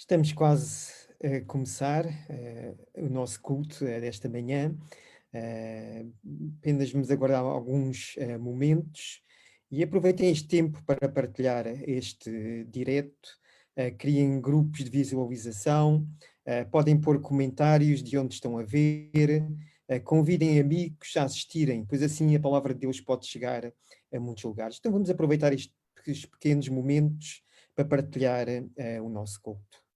Estamos quase a começar o nosso culto desta manhã. Apenas vamos aguardar alguns momentos e aproveitem este tempo para partilhar este direto. Criem grupos de visualização, podem pôr comentários de onde estão a ver, convidem amigos a assistirem, pois assim a palavra de Deus pode chegar a muitos lugares. Então vamos aproveitar estes pequenos momentos para partilhar o nosso culto.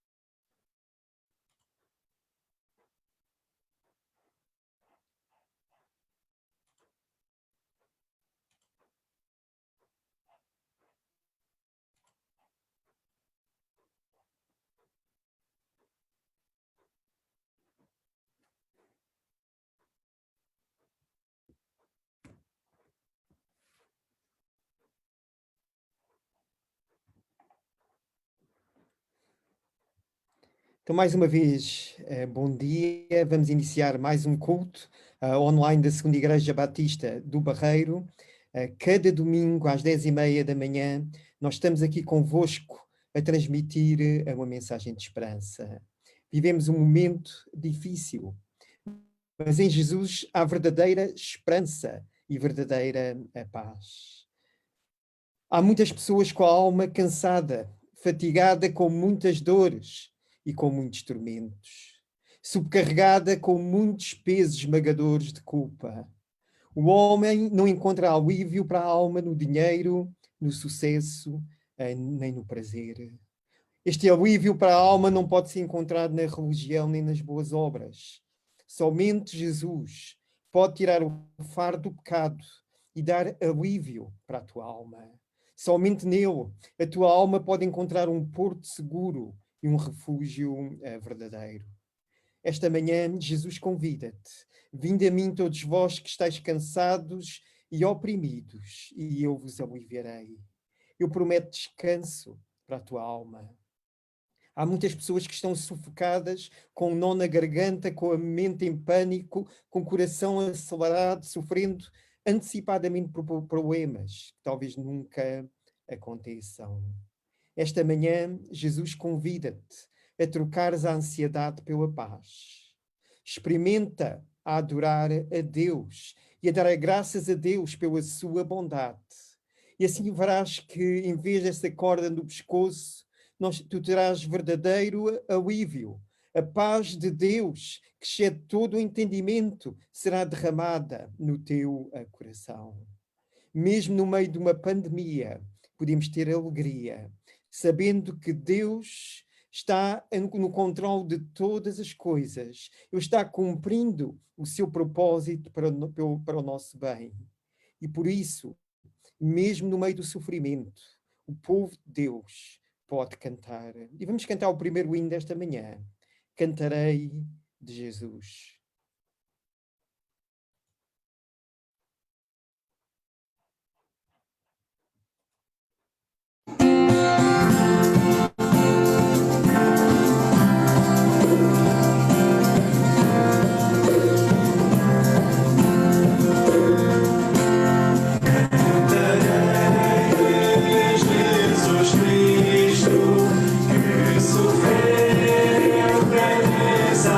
Então, mais uma vez, bom dia. Vamos iniciar mais um culto online da Segunda Igreja Batista do Barreiro. Cada domingo, às 10h30 da manhã, nós estamos aqui convosco a transmitir uma mensagem de esperança. Vivemos um momento difícil, mas em Jesus há verdadeira esperança e verdadeira paz. Há muitas pessoas com a alma cansada, fatigada com muitas dores e com muitos tormentos, subcarregada com muitos pesos esmagadores de culpa. O homem não encontra alívio para a alma no dinheiro, no sucesso, nem no prazer. Este alívio para a alma não pode ser encontrado na religião nem nas boas obras. Somente Jesus pode tirar o fardo do pecado e dar alívio para a tua alma. Somente nele a tua alma pode encontrar um porto seguro e um refúgio verdadeiro. Esta manhã, Jesus convida-te. Vinde a mim todos vós que estáis cansados e oprimidos, e eu vos aliviarei. Eu prometo descanso para a tua alma. Há muitas pessoas que estão sufocadas, com um nó na garganta, com a mente em pânico, com o coração acelerado, sofrendo antecipadamente por problemas que talvez nunca aconteçam. Esta manhã, Jesus convida-te a trocares a ansiedade pela paz. Experimenta a adorar a Deus e a dar graças a Deus pela sua bondade. E assim verás que, em vez dessa corda no pescoço, tu terás verdadeiro alívio. A paz de Deus, que excede todo o entendimento, será derramada no teu coração. Mesmo no meio de uma pandemia, podemos ter alegria, sabendo que Deus está no controle de todas as coisas. Ele está cumprindo o seu propósito para o nosso bem. E por isso, mesmo no meio do sofrimento, o povo de Deus pode cantar. E vamos cantar o primeiro hino desta manhã. Cantarei de Jesus. Sofreu, beleza.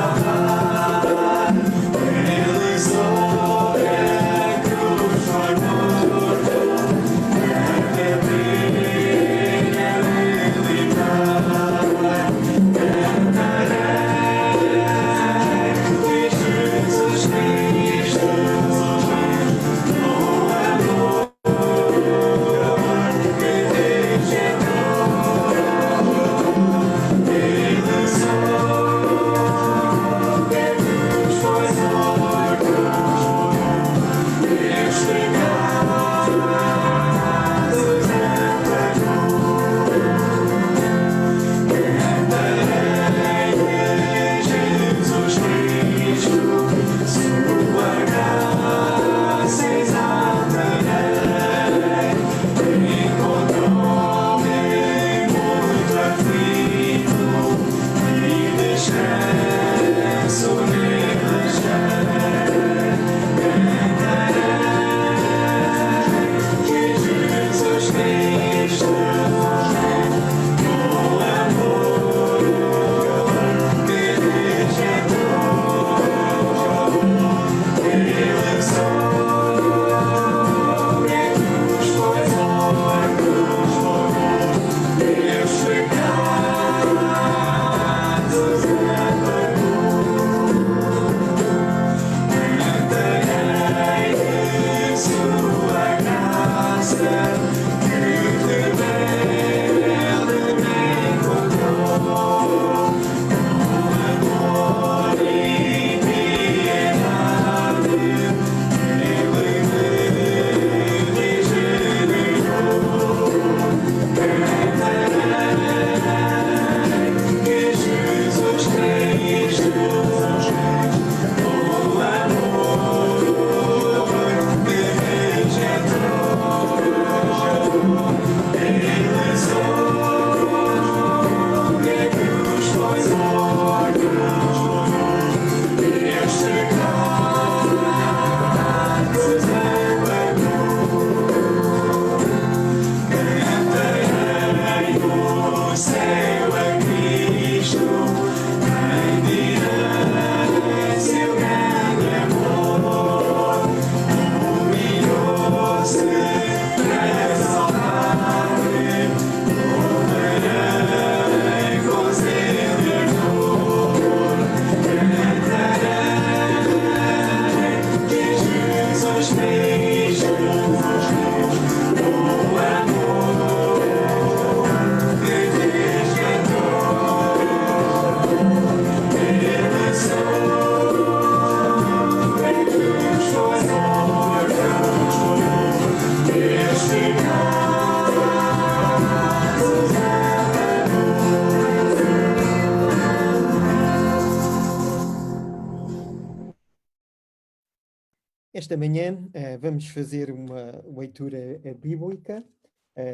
Esta manhã vamos fazer uma leitura bíblica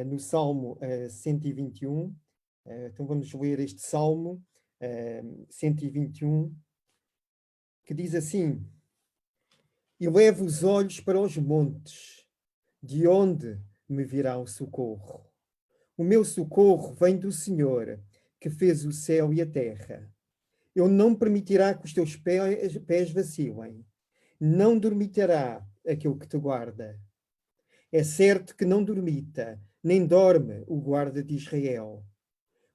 no Salmo 121. Então vamos ler este Salmo 121, que diz assim: Elevo os olhos para os montes, de onde me virá o socorro? O meu socorro vem do Senhor, que fez o céu e a terra. Ele não permitirá que os teus pés vacilem. Não dormitará aquele que te guarda. É certo que não dormita, nem dorme o guarda de Israel.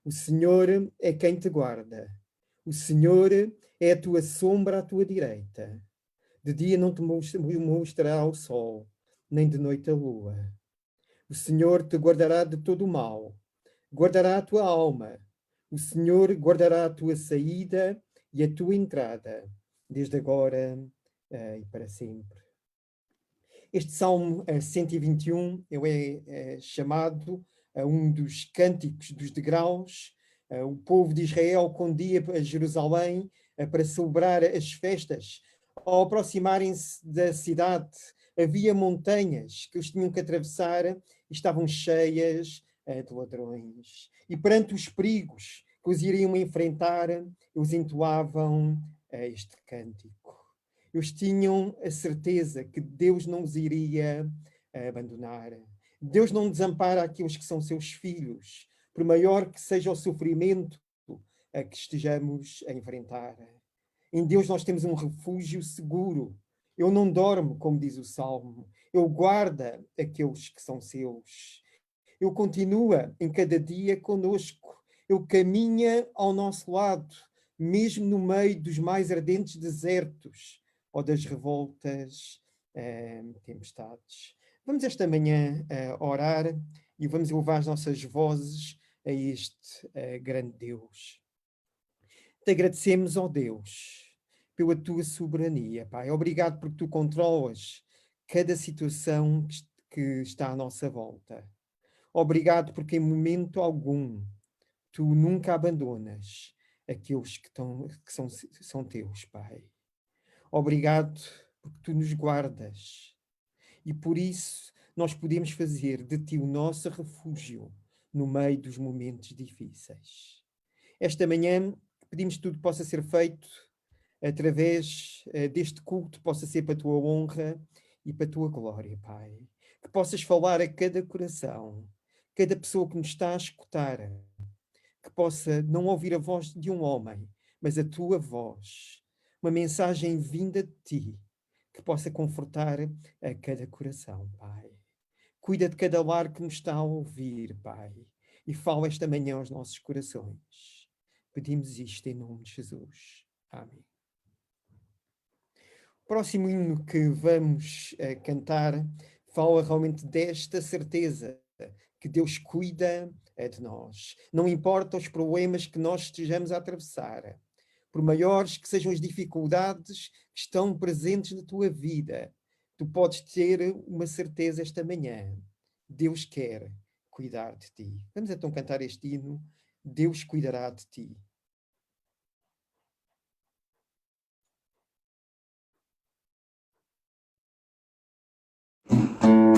O Senhor é quem te guarda. O Senhor é a tua sombra à tua direita. De dia não te mostrará o sol, nem de noite a lua. O Senhor te guardará de todo o mal. Guardará a tua alma. O Senhor guardará a tua saída e a tua entrada, desde agora e para sempre. Este Salmo 121 ele é chamado um dos cânticos dos degraus. O povo de Israel, quando ia a Jerusalém para celebrar as festas, ao aproximarem-se da cidade, havia montanhas que eles tinham que atravessar e estavam cheias de ladrões. E perante os perigos que os iriam enfrentar, eles entoavam este cântico. Eles tinham a certeza que Deus não os iria abandonar. Deus não desampara aqueles que são seus filhos, por maior que seja o sofrimento a que estejamos a enfrentar. Em Deus nós temos um refúgio seguro. Ele não dorme, como diz o Salmo. Ele guarda aqueles que são seus. Ele continua em cada dia conosco. Ele caminha ao nosso lado, mesmo no meio dos mais ardentes desertos ou das revoltas tempestades. Vamos esta manhã orar e vamos elevar as nossas vozes a este grande Deus. Te agradecemos, ó Deus, pela tua soberania, Pai. Obrigado porque tu controlas cada situação que está à nossa volta. Obrigado porque em momento algum tu nunca abandonas aqueles que são teus, Pai. Obrigado porque tu nos guardas e por isso nós podemos fazer de ti o nosso refúgio no meio dos momentos difíceis. Esta manhã pedimos que tudo possa ser feito através deste culto, possa ser para a tua honra e para a tua glória, Pai. Que possas falar a cada coração, cada pessoa que nos está a escutar, que possa não ouvir a voz de um homem, mas a tua voz, uma mensagem vinda de ti, que possa confortar a cada coração, Pai. Cuida de cada lar que nos está a ouvir, Pai, e fala esta manhã aos nossos corações. Pedimos isto em nome de Jesus. Amém. O próximo hino que vamos cantar fala realmente desta certeza que Deus cuida de nós. Não importa os problemas que nós estejamos a atravessar, por maiores que sejam as dificuldades que estão presentes na tua vida, tu podes ter uma certeza esta manhã. Deus quer cuidar de ti. Vamos então cantar este hino. Deus cuidará de ti. Cuidará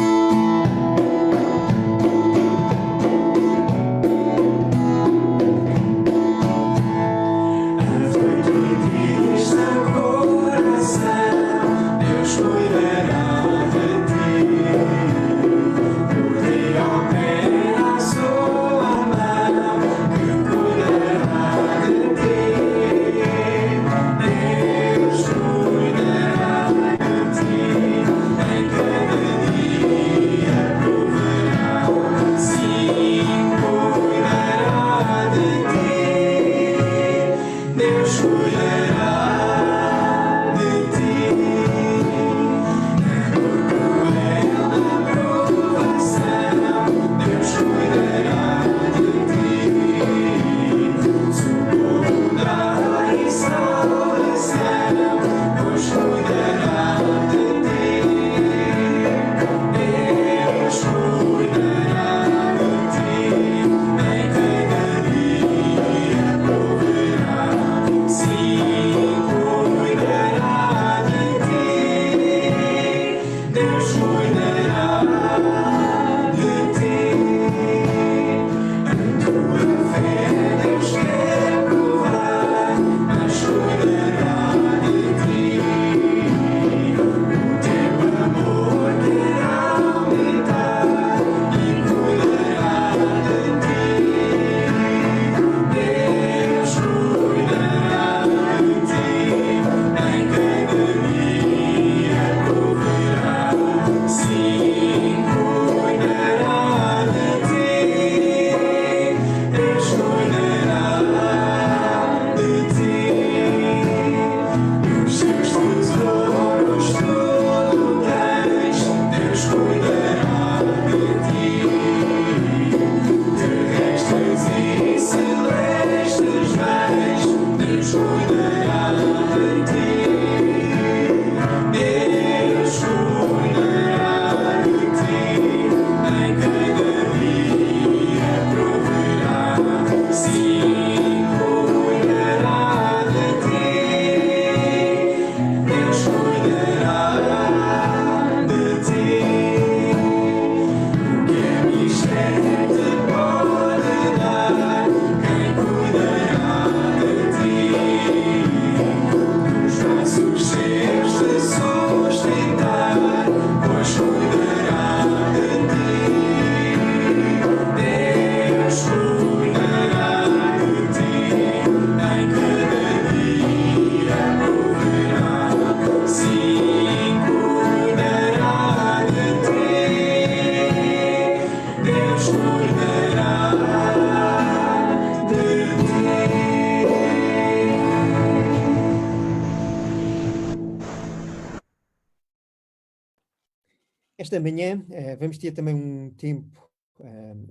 Esta manhã vamos ter também um tempo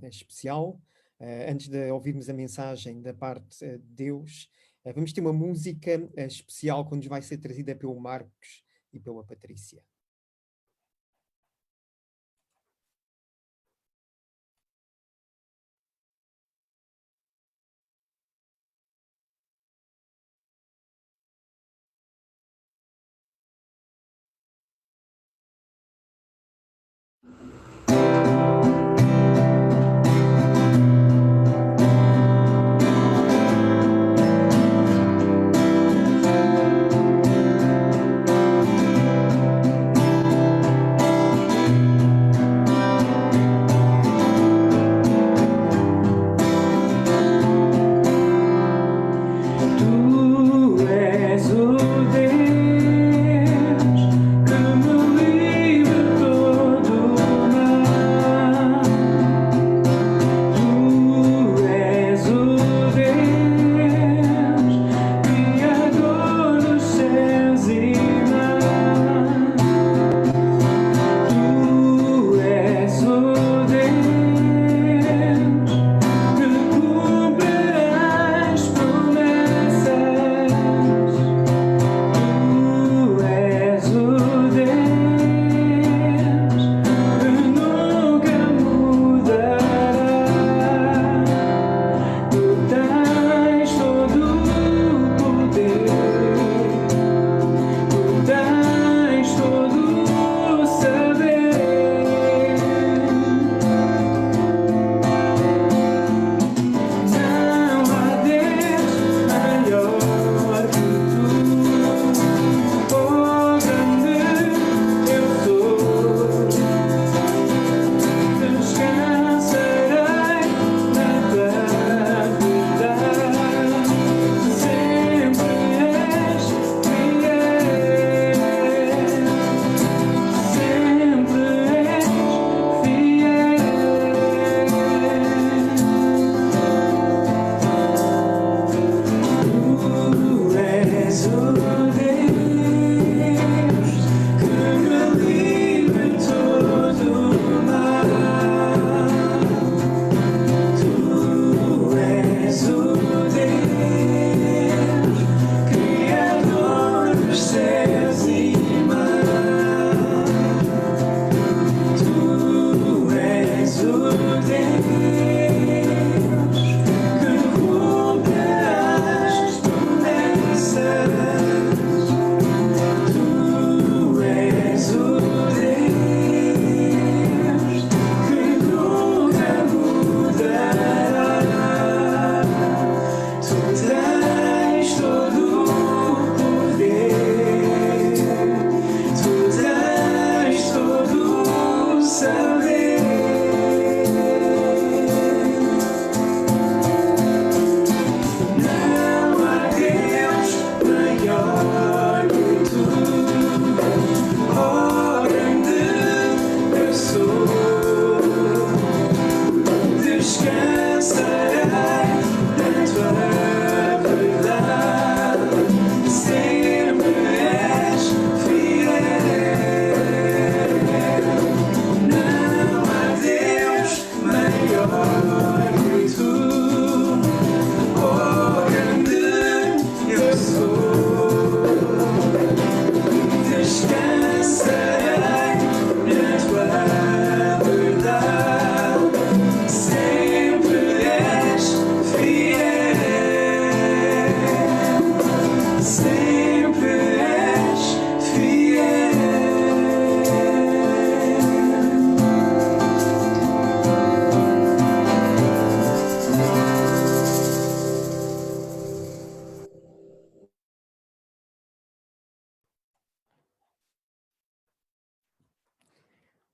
especial. Antes de ouvirmos a mensagem da parte de Deus, vamos ter uma música especial que nos vai ser trazida pelo Marcos e pela Patrícia.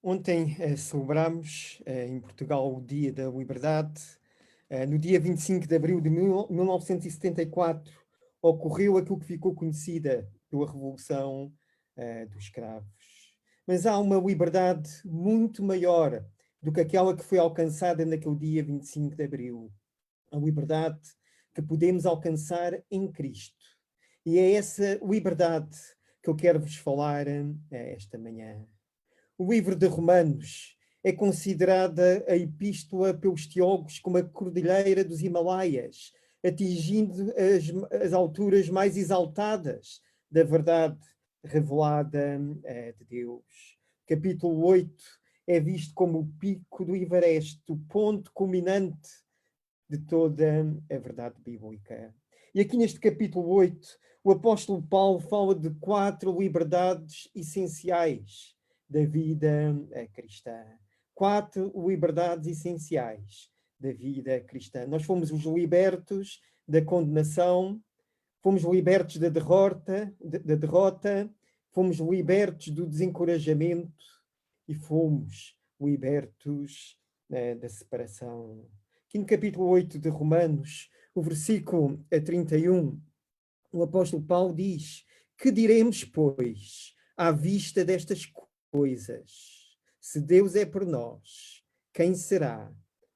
Ontem celebramos em Portugal o Dia da Liberdade. No dia 25 de abril de 1974 ocorreu aquilo que ficou conhecida pela Revolução dos Escravos. Mas há uma liberdade muito maior do que aquela que foi alcançada naquele dia 25 de abril. A liberdade que podemos alcançar em Cristo. E é essa liberdade que eu quero vos falar esta manhã. O livro de Romanos é considerada a epístola pelos teólogos como a cordilheira dos Himalaias, atingindo as alturas mais exaltadas da verdade revelada de Deus. Capítulo 8 é visto como o pico do Everest, o ponto culminante de toda a verdade bíblica. E aqui neste capítulo 8, o apóstolo Paulo fala de 4 liberdades essenciais da vida cristã. 4 liberdades essenciais da vida cristã. Nós fomos os libertos da condenação, fomos libertos da derrota, fomos libertos do desencorajamento e fomos libertos da separação. Aqui no capítulo 8 de Romanos, o versículo 31, o apóstolo Paulo diz: que diremos, pois, à vista destas coisas? Se Deus é por nós, quem será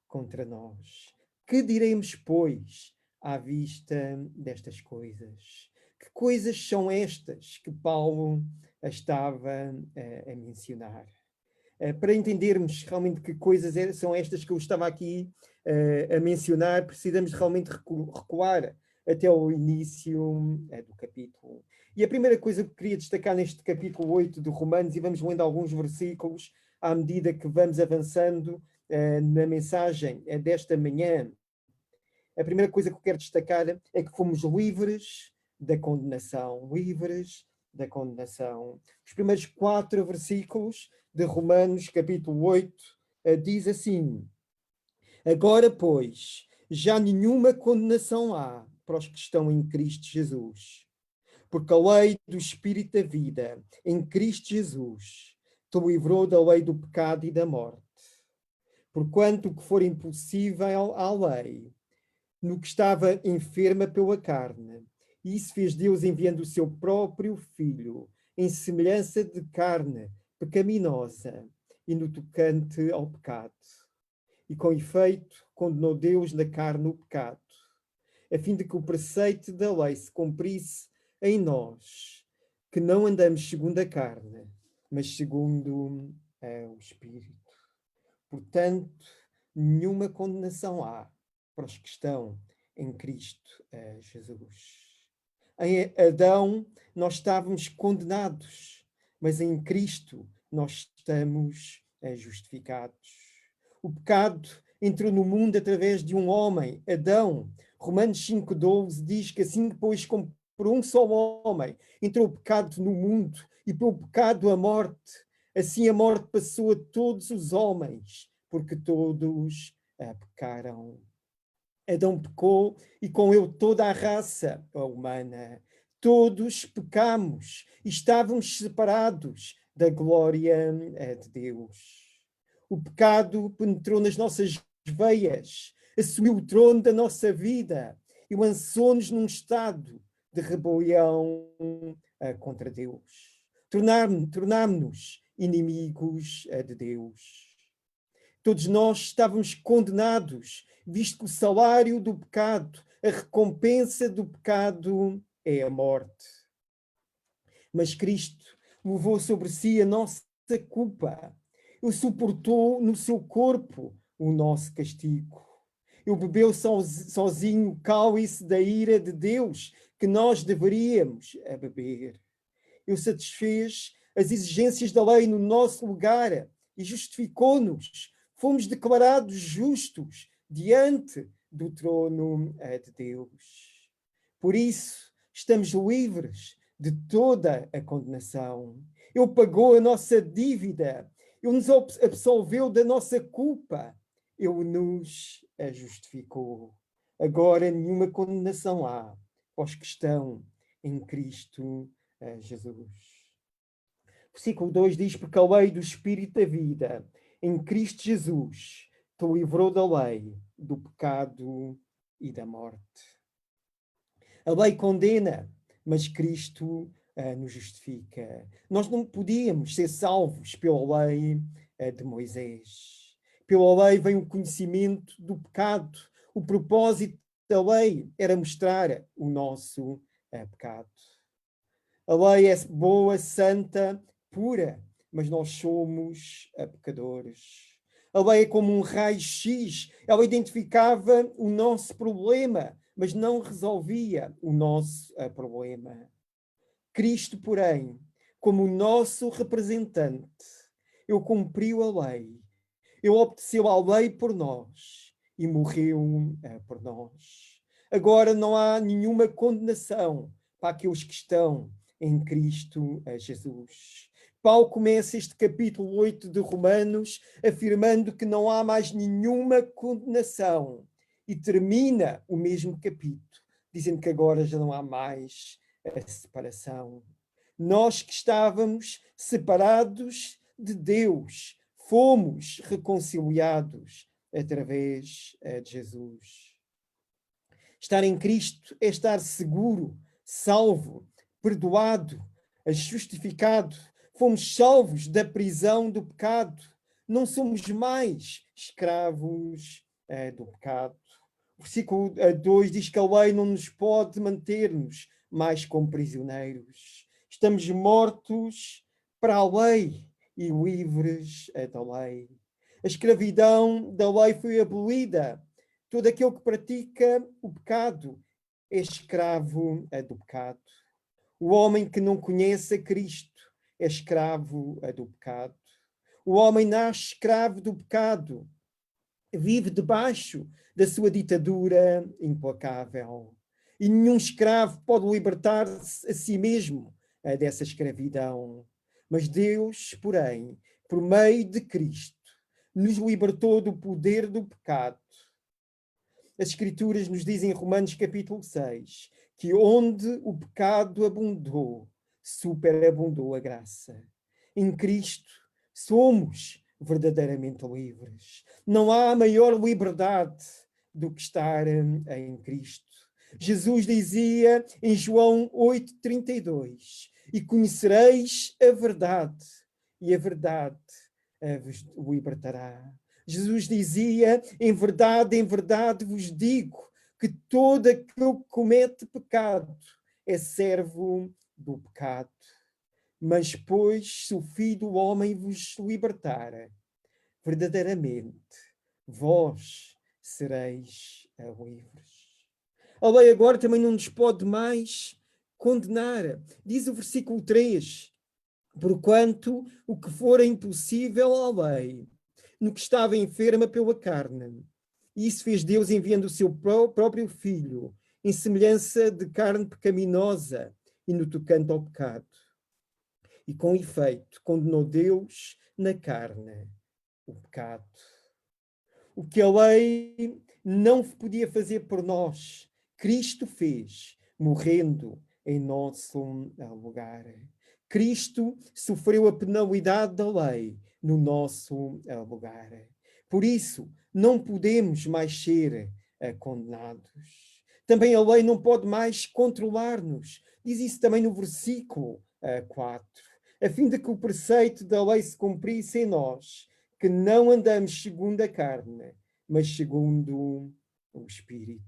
contra nós? Que diremos, pois, à vista destas coisas? Que coisas são estas que Paulo estava a mencionar? Para entendermos realmente que coisas são estas que eu estava aqui a mencionar, precisamos realmente recuar até ao início do capítulo. E a primeira coisa que queria destacar neste capítulo 8 de Romanos, e vamos lendo alguns versículos à medida que vamos avançando na mensagem desta manhã, a primeira coisa que eu quero destacar é que fomos livres da condenação. Livres da condenação. Os primeiros 4 versículos de Romanos, capítulo 8, diz assim: agora, pois, já nenhuma condenação há para os que estão em Cristo Jesus. Porque a lei do Espírito da vida, em Cristo Jesus, te livrou da lei do pecado e da morte. Porquanto o que for impossível à lei, no que estava enferma pela carne. E isso fez Deus enviando o seu próprio Filho, em semelhança de carne pecaminosa e no tocante ao pecado. E com efeito, condenou Deus na carne o pecado, a fim de que o preceito da lei se cumprisse em nós, que não andamos segundo a carne, mas segundo o Espírito. Portanto, nenhuma condenação há para os que estão em Cristo Jesus. Em Adão nós estávamos condenados, mas em Cristo nós estamos justificados. O pecado entrou no mundo através de um homem, Adão. Romanos 5,12 diz que assim depois, como por um só homem, entrou o pecado no mundo e pelo pecado a morte, assim a morte passou a todos os homens, porque todos pecaram. Adão pecou e com ele toda a raça humana. Todos pecamos e estávamos separados da glória de Deus. O pecado penetrou nas nossas veias, assumiu o trono da nossa vida e lançou-nos num estado de rebelião contra Deus. Tornámos-nos inimigos de Deus. Todos nós estávamos condenados, visto que o salário do pecado, a recompensa do pecado é a morte. Mas Cristo levou sobre si a nossa culpa. Ele suportou no seu corpo o nosso castigo. Ele bebeu sozinho o cálice da ira de Deus que nós deveríamos beber. Ele satisfez as exigências da lei no nosso lugar e justificou-nos. Fomos declarados justos diante do trono de Deus. Por isso, estamos livres de toda a condenação. Ele pagou a nossa dívida. Ele nos absolveu da nossa culpa. Ele nos justificou. Agora nenhuma condenação há para os que estão em Cristo Jesus. Versículo 2 diz: porque a lei do Espírito da vida em Cristo Jesus te livrou da lei, do pecado e da morte. A lei condena, mas Cristo nos justifica. Nós não podíamos ser salvos pela lei de Moisés. Pela lei vem o conhecimento do pecado. O propósito da lei era mostrar o nosso pecado. A lei é boa, santa, pura, mas nós somos pecadores. A lei é como um raio-x, ela identificava o nosso problema, mas não resolvia o nosso problema. Cristo, porém, como o nosso representante, ele cumpriu a lei, ele obedeceu à lei por nós e morreu por nós. Agora não há nenhuma condenação para aqueles que estão em Cristo Jesus. Paulo começa este capítulo 8 de Romanos afirmando que não há mais nenhuma condenação e termina o mesmo capítulo dizendo que agora já não há mais a separação. Nós que estávamos separados de Deus, fomos reconciliados através de Jesus. Estar em Cristo é estar seguro, salvo, perdoado, justificado. Fomos salvos da prisão do pecado. Não somos mais escravos do pecado. O versículo 2 diz que a lei não nos pode manter-nos mais como prisioneiros. Estamos mortos para a lei e livres da lei. A escravidão da lei foi abolida. Todo aquele que pratica o pecado é escravo do pecado. O homem que não conhece a Cristo é escravo do pecado. O homem nasce escravo do pecado, vive debaixo da sua ditadura implacável. E nenhum escravo pode libertar-se a si mesmo dessa escravidão. Mas Deus, porém, por meio de Cristo, nos libertou do poder do pecado. As Escrituras nos dizem em Romanos capítulo 6 que onde o pecado abundou, superabundou a graça. Em Cristo somos verdadeiramente livres. Não há maior liberdade do que estar em Cristo. Jesus dizia em João 8,32: e conhecereis a verdade, e a verdade vos libertará. Jesus dizia, em verdade vos digo, que todo aquele que comete pecado é servo do pecado. Mas, pois, se o Filho do Homem vos libertar, verdadeiramente, vós sereis livres. A lei agora também não nos pode mais condenar. Diz o versículo 3, porquanto o que for impossível à lei, no que estava enferma pela carne. E isso fez Deus enviando o seu próprio Filho, em semelhança de carne pecaminosa e no tocante ao pecado. E com efeito, condenou Deus na carne o pecado. O que a lei não podia fazer por nós, Cristo fez, morrendo em nosso lugar. Cristo sofreu a penalidade da lei no nosso lugar. Por isso, não podemos mais ser condenados. Também a lei não pode mais controlar-nos. Diz isso também no versículo 4. A fim de que o preceito da lei se cumprisse em nós, que não andamos segundo a carne, mas segundo o Espírito.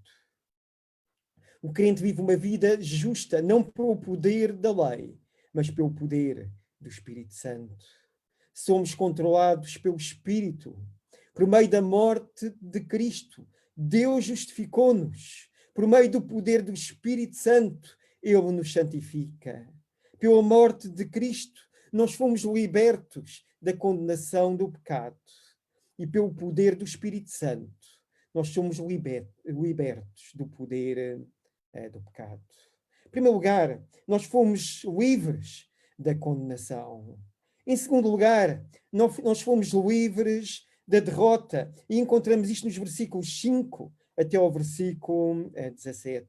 O crente vive uma vida justa, não pelo poder da lei, mas pelo poder do Espírito Santo. Somos controlados pelo Espírito. Por meio da morte de Cristo, Deus justificou-nos. Por meio do poder do Espírito Santo, Ele nos santifica. Pela morte de Cristo, nós fomos libertos da condenação do pecado. E pelo poder do Espírito Santo, nós somos libertos do poder do pecado. Em primeiro lugar, nós fomos livres da condenação. Em segundo lugar, nós fomos livres da derrota. E encontramos isto nos versículos 5 até ao versículo 17.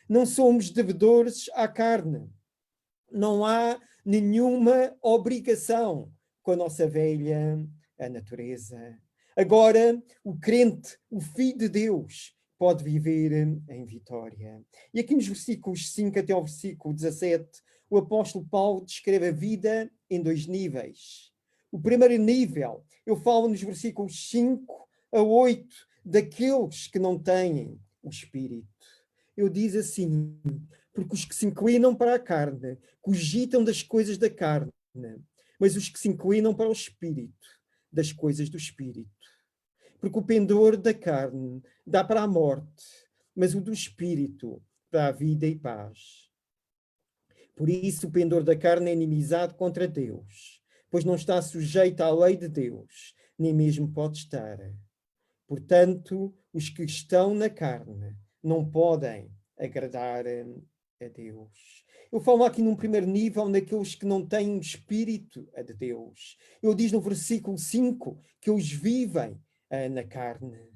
Não somos devedores à carne. Não há nenhuma obrigação com a nossa velha natureza. Agora, o crente, o Filho de Deus, pode viver em vitória. E aqui nos versículos 5 até ao versículo 17, o apóstolo Paulo descreve a vida em dois níveis. O primeiro nível, eu falo nos versículos 5 a 8, daqueles que não têm o Espírito. Eu diz assim, porque os que se inclinam para a carne, cogitam das coisas da carne, mas os que se inclinam para o espírito, das coisas do espírito. Porque o pendor da carne dá para a morte, mas o do espírito para a vida e paz. Por isso o pendor da carne é inimizade contra Deus, pois não está sujeito à lei de Deus, nem mesmo pode estar. Portanto, os que estão na carne não podem agradar a Deus. Eu falo aqui num primeiro nível naqueles que não têm o espírito de Deus. Ele diz no versículo 5 que eles vivem na carne.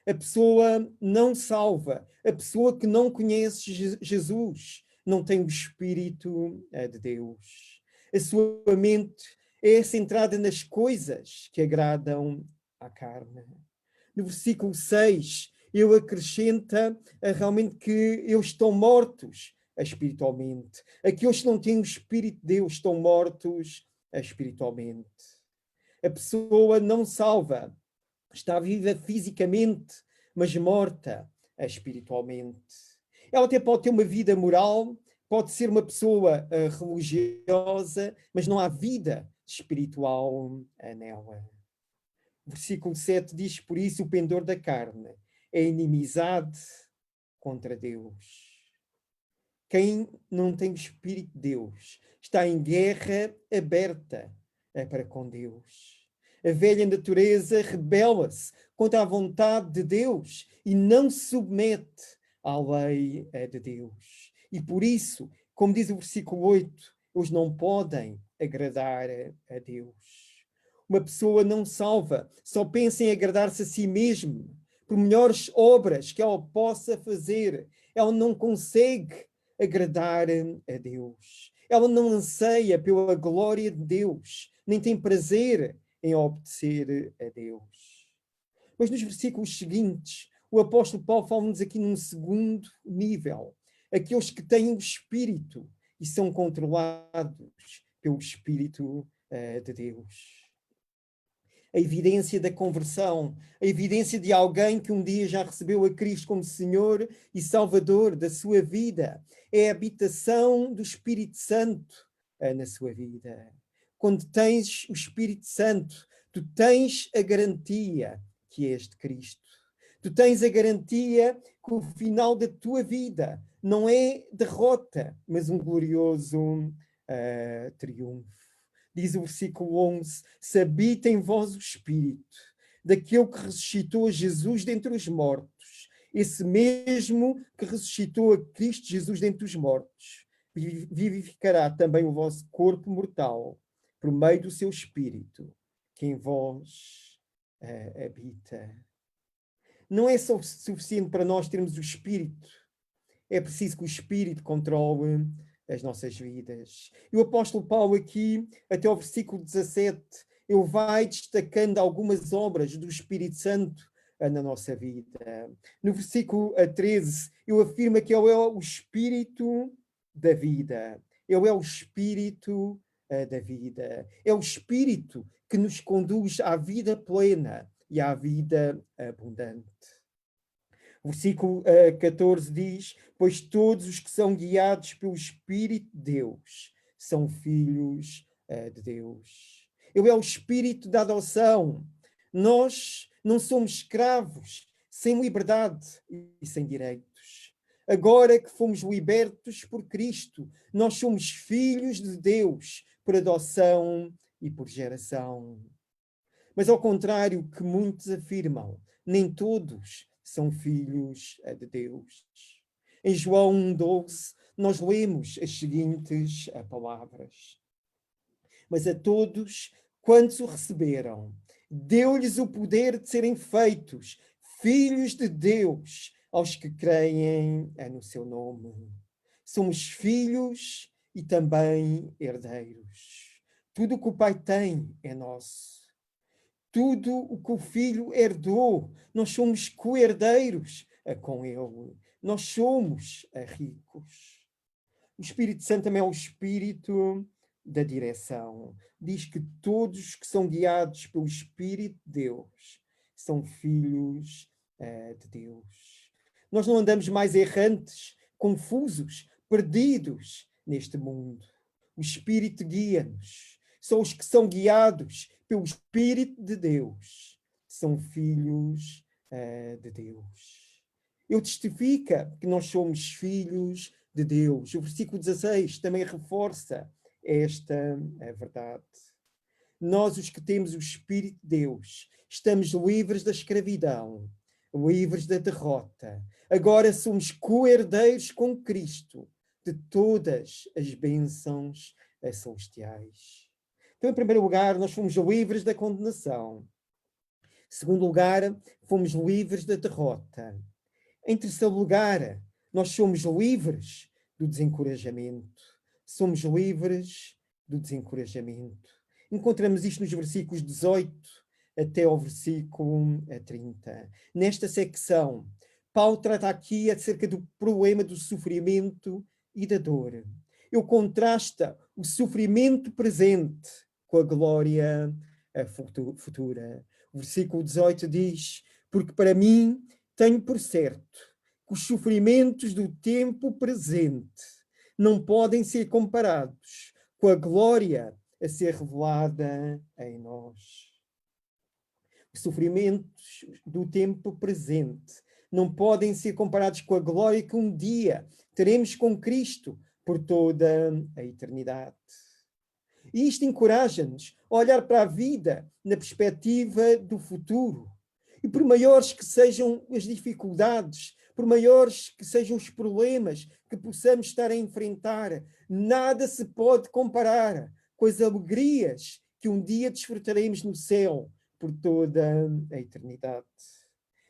A pessoa não salva, a pessoa que não conhece Jesus, não tem o espírito de Deus. A sua mente é centrada nas coisas que agradam à carne. No versículo 6, ele acrescenta realmente que eles estão mortos espiritualmente. Aqueles que não têm o Espírito de Deus estão mortos espiritualmente. A pessoa não salva, está viva fisicamente, mas morta espiritualmente. Ela até pode ter uma vida moral, pode ser uma pessoa religiosa, mas não há vida espiritual nela. Versículo 7 diz, por isso o pendor da carne é inimizade contra Deus. Quem não tem o Espírito de Deus está em guerra aberta para com Deus. A velha natureza rebela-se contra a vontade de Deus e não se submete à lei de Deus. E por isso, como diz o versículo 8, eles não podem agradar a Deus. Uma pessoa não salva, só pensa em agradar-se a si mesmo. Por melhores obras que ela possa fazer, ela não consegue agradar a Deus. Ela não anseia pela glória de Deus, nem tem prazer em obedecer a Deus. Mas nos versículos seguintes, o apóstolo Paulo fala-nos aqui num segundo nível. Aqueles que têm o Espírito e são controlados pelo Espírito de Deus. A evidência da conversão, a evidência de alguém que um dia já recebeu a Cristo como Senhor e Salvador da sua vida, é a habitação do Espírito Santo na sua vida. Quando tens o Espírito Santo, tu tens a garantia que és de Cristo. Tu tens a garantia que o final da tua vida não é derrota, mas um glorioso triunfo. Diz o versículo 11, se habita em vós o Espírito, daquele que ressuscitou Jesus dentre os mortos, esse mesmo que ressuscitou a Cristo Jesus dentre os mortos, vivificará também o vosso corpo mortal, por meio do seu Espírito, que em vós habita. Não é só suficiente para nós termos o Espírito, é preciso que o Espírito controle as nossas vidas. E o apóstolo Paulo aqui, até ao versículo 17, ele vai destacando algumas obras do Espírito Santo na nossa vida. No versículo 13, ele afirma que ele é o Espírito da vida. Ele é o Espírito da vida. É o Espírito que nos conduz à vida plena e à vida abundante. O versículo 14 diz, pois todos os que são guiados pelo Espírito de Deus são filhos de Deus. Ele é o Espírito da adoção. Nós não somos escravos, sem liberdade e sem direitos. Agora que fomos libertos por Cristo, nós somos filhos de Deus por adoção e por geração. Mas ao contrário que muitos afirmam, nem todos são filhos de Deus. Em João 1,12, nós lemos as seguintes palavras. Mas a todos quantos o receberam, deu-lhes o poder de serem feitos filhos de Deus, aos que creem no seu nome. Somos filhos e também herdeiros. Tudo o que o Pai tem é nosso. Tudo o que o Filho herdou, nós somos co-herdeiros com ele. Nós somos ricos. O Espírito Santo também é o Espírito da direção. Diz que todos que são guiados pelo Espírito de Deus são filhos de Deus. Nós não andamos mais errantes, confusos, perdidos neste mundo. O Espírito guia-nos. só os que são guiados pelo Espírito de Deus são filhos de Deus. Ele testifica que nós somos filhos de Deus. O versículo 16 também reforça esta verdade. Nós, os que temos o Espírito de Deus, estamos livres da escravidão, livres da derrota. Agora somos co-herdeiros com Cristo de todas as bênçãos celestiais. Então, em primeiro lugar, nós fomos livres da condenação. Em segundo lugar, fomos livres da derrota. Em terceiro lugar, nós somos livres do desencorajamento. Somos livres do desencorajamento. Encontramos isto nos versículos 18 até ao versículo 30. Nesta secção, Paulo trata aqui acerca do problema do sofrimento e da dor. Ele contrasta o sofrimento presente com a glória futura. O versículo 18 diz: porque para mim tenho por certo que os sofrimentos do tempo presente não podem ser comparados com a glória a ser revelada em nós. Os sofrimentos do tempo presente não podem ser comparados com a glória que um dia teremos com Cristo por toda a eternidade. E isto encoraja-nos a olhar para a vida na perspectiva do futuro. E por maiores que sejam as dificuldades, por maiores que sejam os problemas que possamos estar a enfrentar, nada se pode comparar com as alegrias que um dia desfrutaremos no céu por toda a eternidade.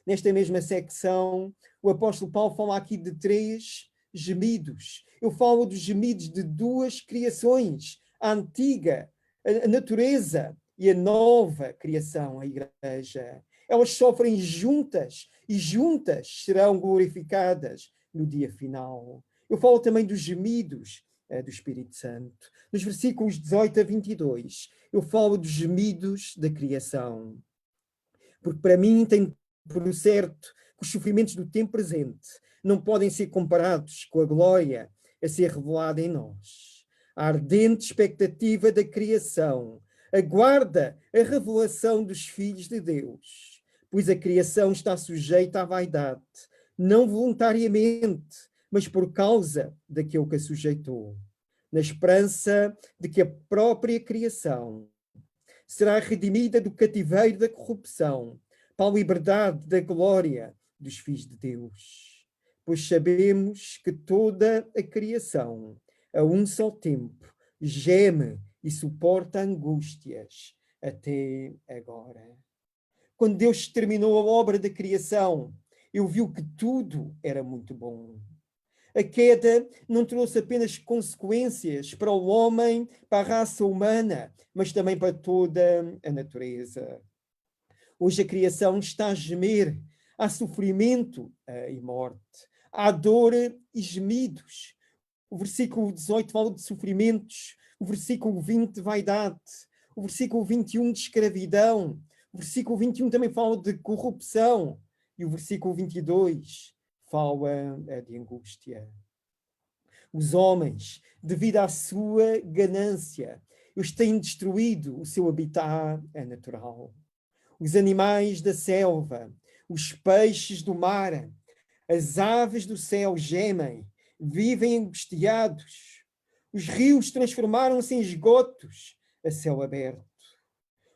Nesta mesma secção, o apóstolo Paulo fala aqui de 3 gemidos. Eu falo dos gemidos de 2 criações: a antiga, a natureza, e a nova criação, a igreja. Elas sofrem juntas e juntas serão glorificadas no dia final. Eu falo também dos gemidos do Espírito Santo. Nos versículos 18 a 22, eu falo dos gemidos da criação. Porque para mim tem por certo que os sofrimentos do tempo presente não podem ser comparados com a glória a ser revelada em nós. A ardente expectativa da criação aguarda a revelação dos filhos de Deus, pois a criação está sujeita à vaidade, não voluntariamente, mas por causa daquele que a sujeitou, na esperança de que a própria criação será redimida do cativeiro da corrupção, para a liberdade da glória dos filhos de Deus. Pois sabemos que toda a criação, a um só tempo, geme e suporta angústias até agora. Quando Deus terminou a obra da criação, ele viu que tudo era muito bom. A queda não trouxe apenas consequências para o homem, para a raça humana, mas também para toda a natureza. Hoje a criação está a gemer, há sofrimento e morte, há dor e gemidos. O versículo 18 fala de sofrimentos, o versículo 20 de vaidade, o versículo 21 de escravidão, o versículo 21 também fala de corrupção e o versículo 22 fala de angústia. Os homens, devido à sua ganância, eles têm destruído o seu habitat natural. Os animais da selva, os peixes do mar, as aves do céu gemem, vivem angustiados. Os rios transformaram-se em esgotos a céu aberto.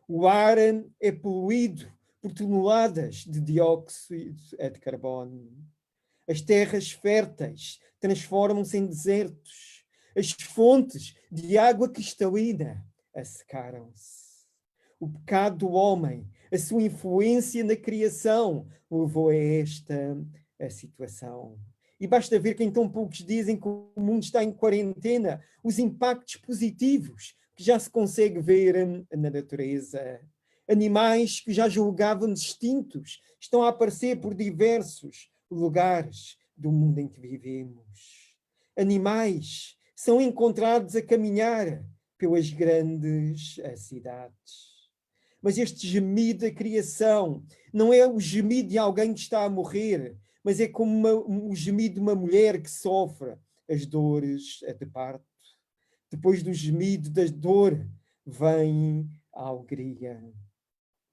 O ar é poluído por toneladas de dióxido de carbono. As terras férteis transformam-se em desertos. As fontes de água cristalina assecaram-se. O pecado do homem, a sua influência na criação, levou a esta situação. E basta ver que em tão poucos dias em que o mundo está em quarentena, os impactos positivos que já se consegue ver na natureza. Animais que já julgávamos extintos estão a aparecer por diversos lugares do mundo em que vivemos. Animais são encontrados a caminhar pelas grandes cidades. Mas este gemido da criação não é o gemido de alguém que está a morrer, mas é como o gemido de uma mulher que sofre as dores de parto. Depois do gemido da dor, vem a alegria.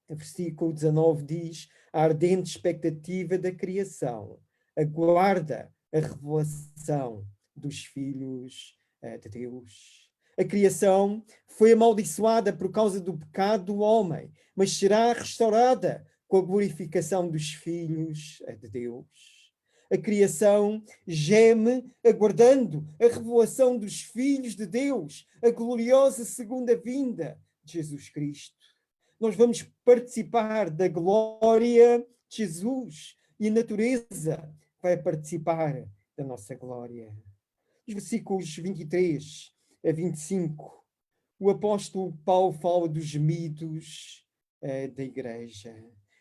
O versículo 19 diz: a ardente expectativa da criação aguarda a revelação dos filhos de Deus. A criação foi amaldiçoada por causa do pecado do homem, mas será restaurada com a glorificação dos filhos de Deus. A criação geme aguardando a revelação dos filhos de Deus, a gloriosa segunda vinda de Jesus Cristo. Nós vamos participar da glória de Jesus e a natureza vai participar da nossa glória. Os versículos 23 a 25, o apóstolo Paulo fala dos gemidos da igreja.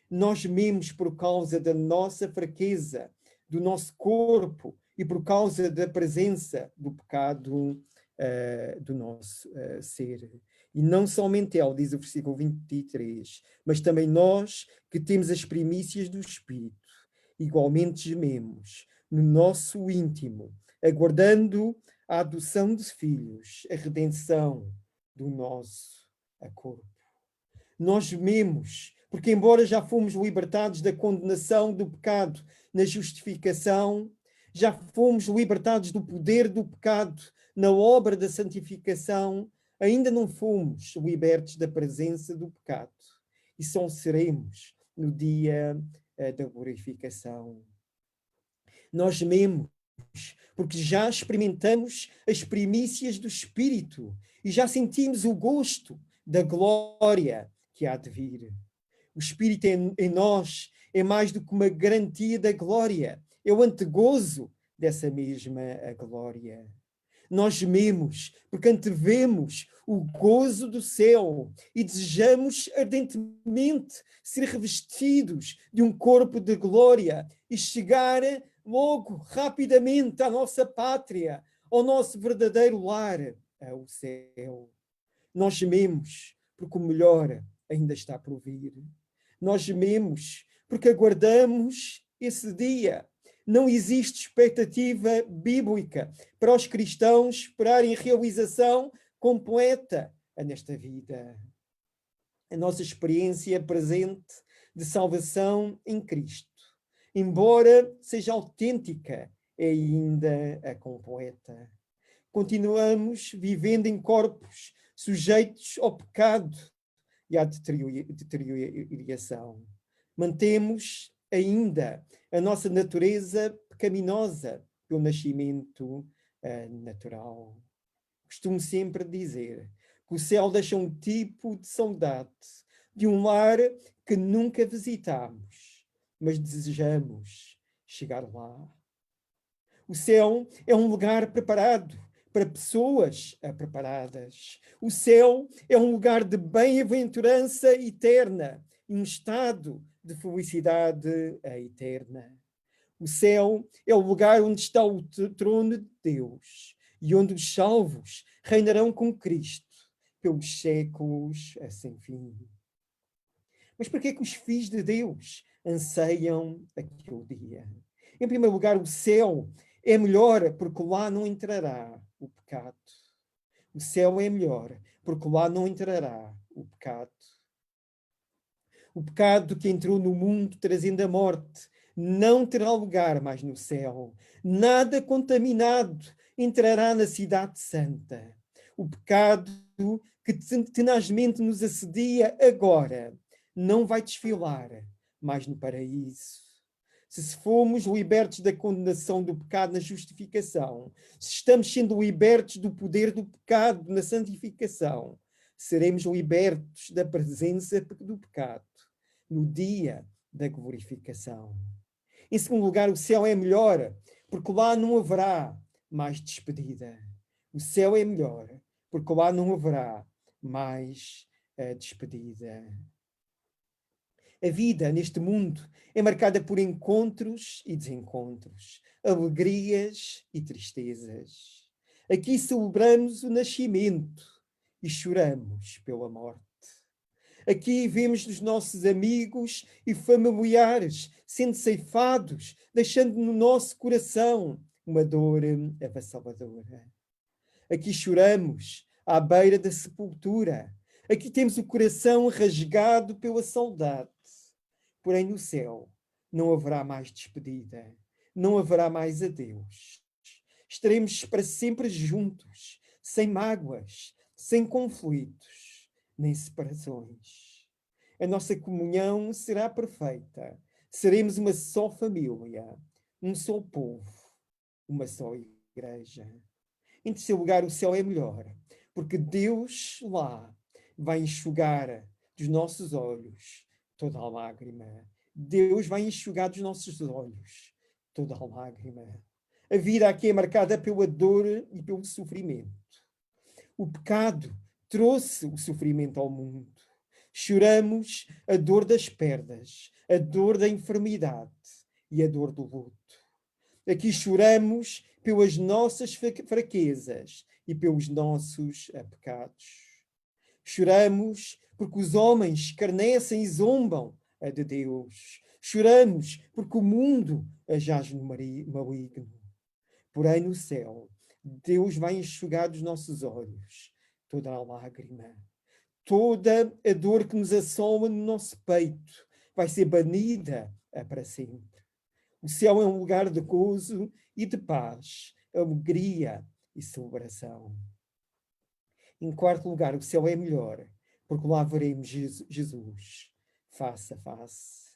Nós gememos por causa da nossa fraqueza, do nosso corpo e por causa da presença do pecado do nosso ser. E não somente ele, diz o versículo 23, mas também nós que temos as primícias do Espírito, igualmente gememos no nosso íntimo, aguardando a adoção de filhos, a redenção do nosso corpo. Nós gememos, porque embora já fomos libertados da condenação do pecado na justificação, já fomos libertados do poder do pecado na obra da santificação, ainda não fomos libertos da presença do pecado. E só seremos no dia da glorificação. Nós gememos porque já experimentamos as primícias do Espírito e já sentimos o gosto da glória que há de vir. O Espírito em nós é mais do que uma garantia da glória, é o antegozo dessa mesma glória. Nós gememos porque antevemos o gozo do céu e desejamos ardentemente ser revestidos de um corpo de glória e chegar logo, rapidamente, à nossa pátria, ao nosso verdadeiro lar, ao céu. Nós gememos porque o melhor ainda está por vir. Nós gememos porque aguardamos esse dia. Não existe expectativa bíblica para os cristãos esperarem realização completa nesta vida. A nossa experiência presente de salvação em Cristo, embora seja autêntica, é ainda completa. Continuamos vivendo em corpos sujeitos ao pecado e à deterioração. Mantemos ainda a nossa natureza pecaminosa pelo nascimento natural. Costumo sempre dizer que o céu deixa um tipo de saudade de um lar que nunca visitamos, mas desejamos chegar lá. O céu é um lugar preparado para pessoas preparadas. O céu é um lugar de bem-aventurança eterna, um estado de felicidade eterna. O céu é o lugar onde está o trono de Deus e onde os salvos reinarão com Cristo pelos séculos sem fim. Mas por que é que os filhos de Deus anseiam aquele dia? Em primeiro lugar, o céu é melhor porque lá não entrará o pecado. O céu é melhor porque lá não entrará o pecado. O pecado que entrou no mundo trazendo a morte não terá lugar mais no céu. Nada contaminado entrará na cidade santa. O pecado que tenazmente nos assedia agora não vai desfilar mais no paraíso. Se fomos libertos da condenação do pecado na justificação, se estamos sendo libertos do poder do pecado na santificação, seremos libertos da presença do pecado no dia da glorificação. Em segundo lugar, o céu é melhor, porque lá não haverá mais despedida. O céu é melhor, porque lá não haverá mais despedida. A vida neste mundo é marcada por encontros e desencontros, alegrias e tristezas. Aqui celebramos o nascimento e choramos pela morte. Aqui vemos os nossos amigos e familiares sendo ceifados, deixando no nosso coração uma dor avassaladora. Aqui choramos à beira da sepultura, Aqui temos o coração rasgado pela saudade. Porém, no céu não haverá mais despedida, não haverá mais adeus. Estaremos para sempre juntos, sem mágoas, sem conflitos, nem separações. A nossa comunhão será perfeita. Seremos uma só família, um só povo, uma só igreja. Em terceiro lugar, o céu é melhor, porque Deus lá vai enxugar dos nossos olhos toda a lágrima. Deus vai enxugar dos nossos olhos toda a lágrima. A vida aqui é marcada pela dor e pelo sofrimento. O pecado trouxe o sofrimento ao mundo. Choramos a dor das perdas, a dor da enfermidade e a dor do luto. Aqui choramos pelas nossas fraquezas e pelos nossos pecados. Choramos porque os homens escarnecem e zombam de Deus. Choramos porque o mundo jaz no maligno. Porém, no céu, Deus vai enxugar dos nossos olhos toda a lágrima. Toda a dor que nos assola no nosso peito vai ser banida para sempre. O céu é um lugar de gozo e de paz, alegria e celebração. Em quarto lugar, o céu é melhor, porque lá veremos Jesus face a face.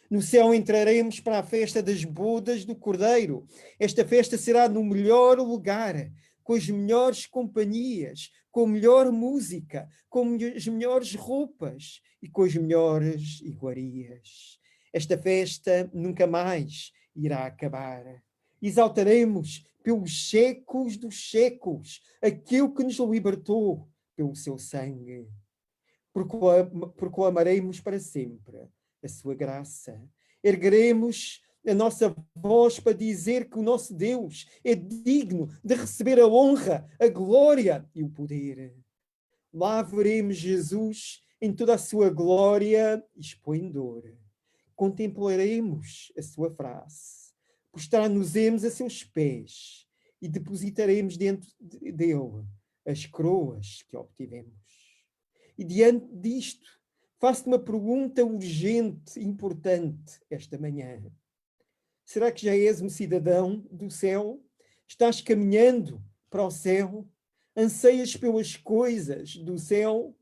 No céu entraremos para a festa das bodas do Cordeiro. Esta festa será no melhor lugar, com as melhores companhias, com a melhor música, com as melhores roupas e com as melhores iguarias. Esta festa nunca mais irá acabar. Exaltaremos pelos séculos dos séculos aquilo que nos libertou pelo seu sangue. Proclamaremos para sempre a sua graça. Ergueremos a nossa voz para dizer que o nosso Deus é digno de receber a honra, a glória e o poder. Lá veremos Jesus em toda a sua glória e esplendor. Contemplaremos a sua face, prostrar-nos-emos a seus pés e depositaremos dentro dele as coroas que obtivemos. E diante disto, faço-te uma pergunta urgente, importante, esta manhã. Será que já és um cidadão do céu? Estás caminhando para o céu? Anseias pelas coisas do céu?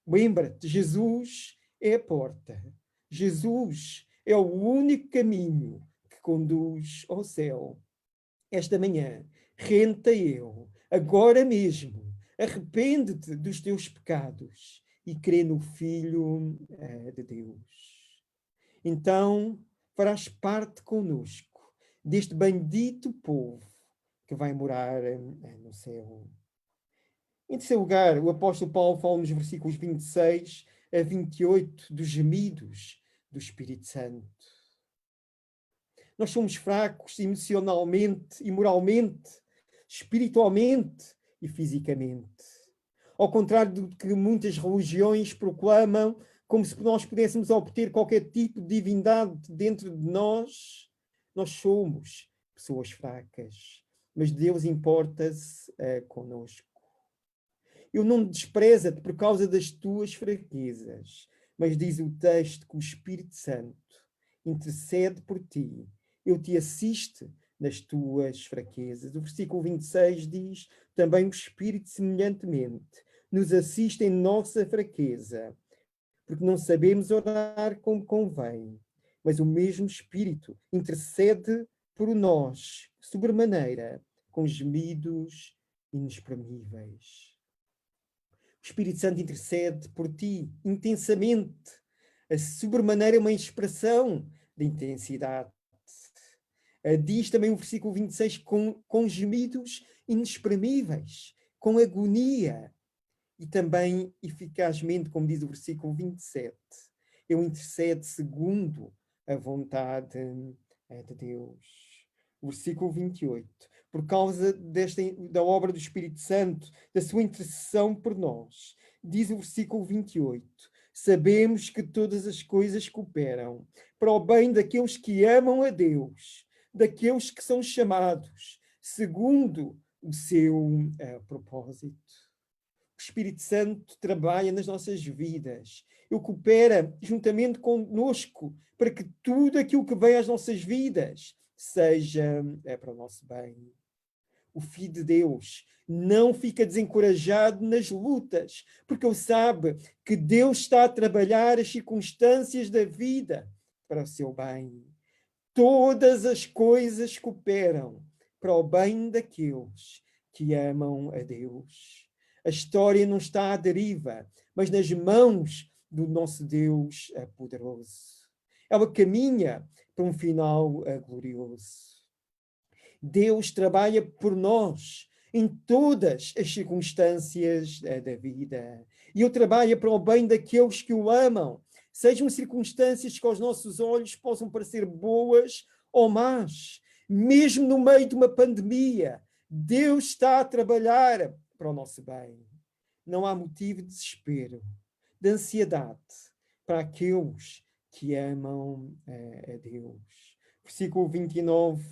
Lembra-te, Jesus é a porta. Jesus é o único caminho que conduz ao céu. Esta manhã, rende-te a Ele, agora mesmo. Arrepende-te dos teus pecados e crê no Filho de Deus. Então, farás parte conosco deste bendito povo que vai morar no céu. Em terceiro lugar, o apóstolo Paulo fala nos versículos 26 a 28 dos gemidos do Espírito Santo. Nós somos fracos emocionalmente e moralmente, espiritualmente e fisicamente. Ao contrário do que muitas religiões proclamam, como se nós pudéssemos obter qualquer tipo de divindade dentro de nós, nós somos pessoas fracas. Mas Deus importa-se connosco. Ele não despreza-te por causa das tuas fraquezas, mas diz o texto que o Espírito Santo intercede por ti. Ele te assiste nas tuas fraquezas. O versículo 26 diz, também o Espírito semelhantemente nos assiste em nossa fraqueza, porque não sabemos orar como convém, mas o mesmo Espírito intercede por nós, sobremaneira, com gemidos inexprimíveis. O Espírito Santo intercede por ti intensamente. A sobremaneira é uma expressão de intensidade. Diz também o versículo 26, com gemidos inexprimíveis, com agonia. E também eficazmente, como diz o versículo 27. Ele intercede segundo a vontade de Deus. O versículo 28. Por causa da obra do Espírito Santo, da sua intercessão por nós. Diz o versículo 28. Sabemos que todas as coisas cooperam para o bem daqueles que amam a Deus, daqueles que são chamados segundo o seu propósito. O o Espírito Santo trabalha nas nossas vidas. Ele coopera juntamente conosco para que tudo aquilo que vem às nossas vidas seja para o nosso bem. O Filho de Deus não fica desencorajado nas lutas, porque ele sabe que Deus está a trabalhar as circunstâncias da vida para o seu bem. Todas as coisas cooperam para o bem daqueles que amam a Deus. A história não está à deriva, mas nas mãos do nosso Deus poderoso. Ela caminha para um final glorioso. Deus trabalha por nós em todas as circunstâncias da vida. E Ele trabalha para o bem daqueles que o amam, sejam circunstâncias que aos nossos olhos possam parecer boas ou más. Mesmo no meio de uma pandemia, Deus está a trabalhar para o nosso bem. Não há motivo de desespero, de ansiedade para aqueles que amam a Deus. Versículo 29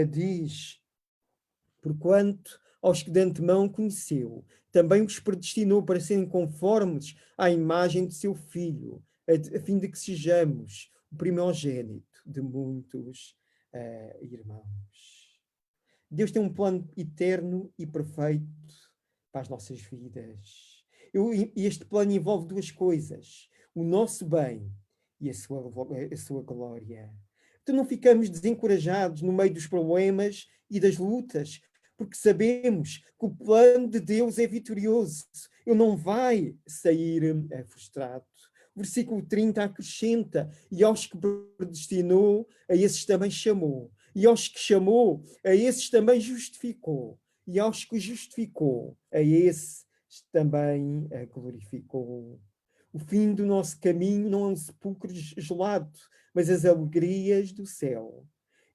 diz: porquanto aos que de antemão conheceu, também os predestinou para serem conformes à imagem de seu Filho, a fim de que sejamos o primogênito de muitos irmãos. Deus tem um plano eterno e perfeito para as nossas vidas. E este plano envolve duas coisas: o nosso bem e a sua glória. Então não ficamos desencorajados no meio dos problemas e das lutas, porque sabemos que o plano de Deus é vitorioso. Ele não vai sair frustrado. O versículo 30 acrescenta: e aos que predestinou, a esses também chamou. E aos que chamou, a esses também justificou. E aos que justificou, a esses também glorificou. O fim do nosso caminho não é um sepulcro gelado, mas as alegrias do céu.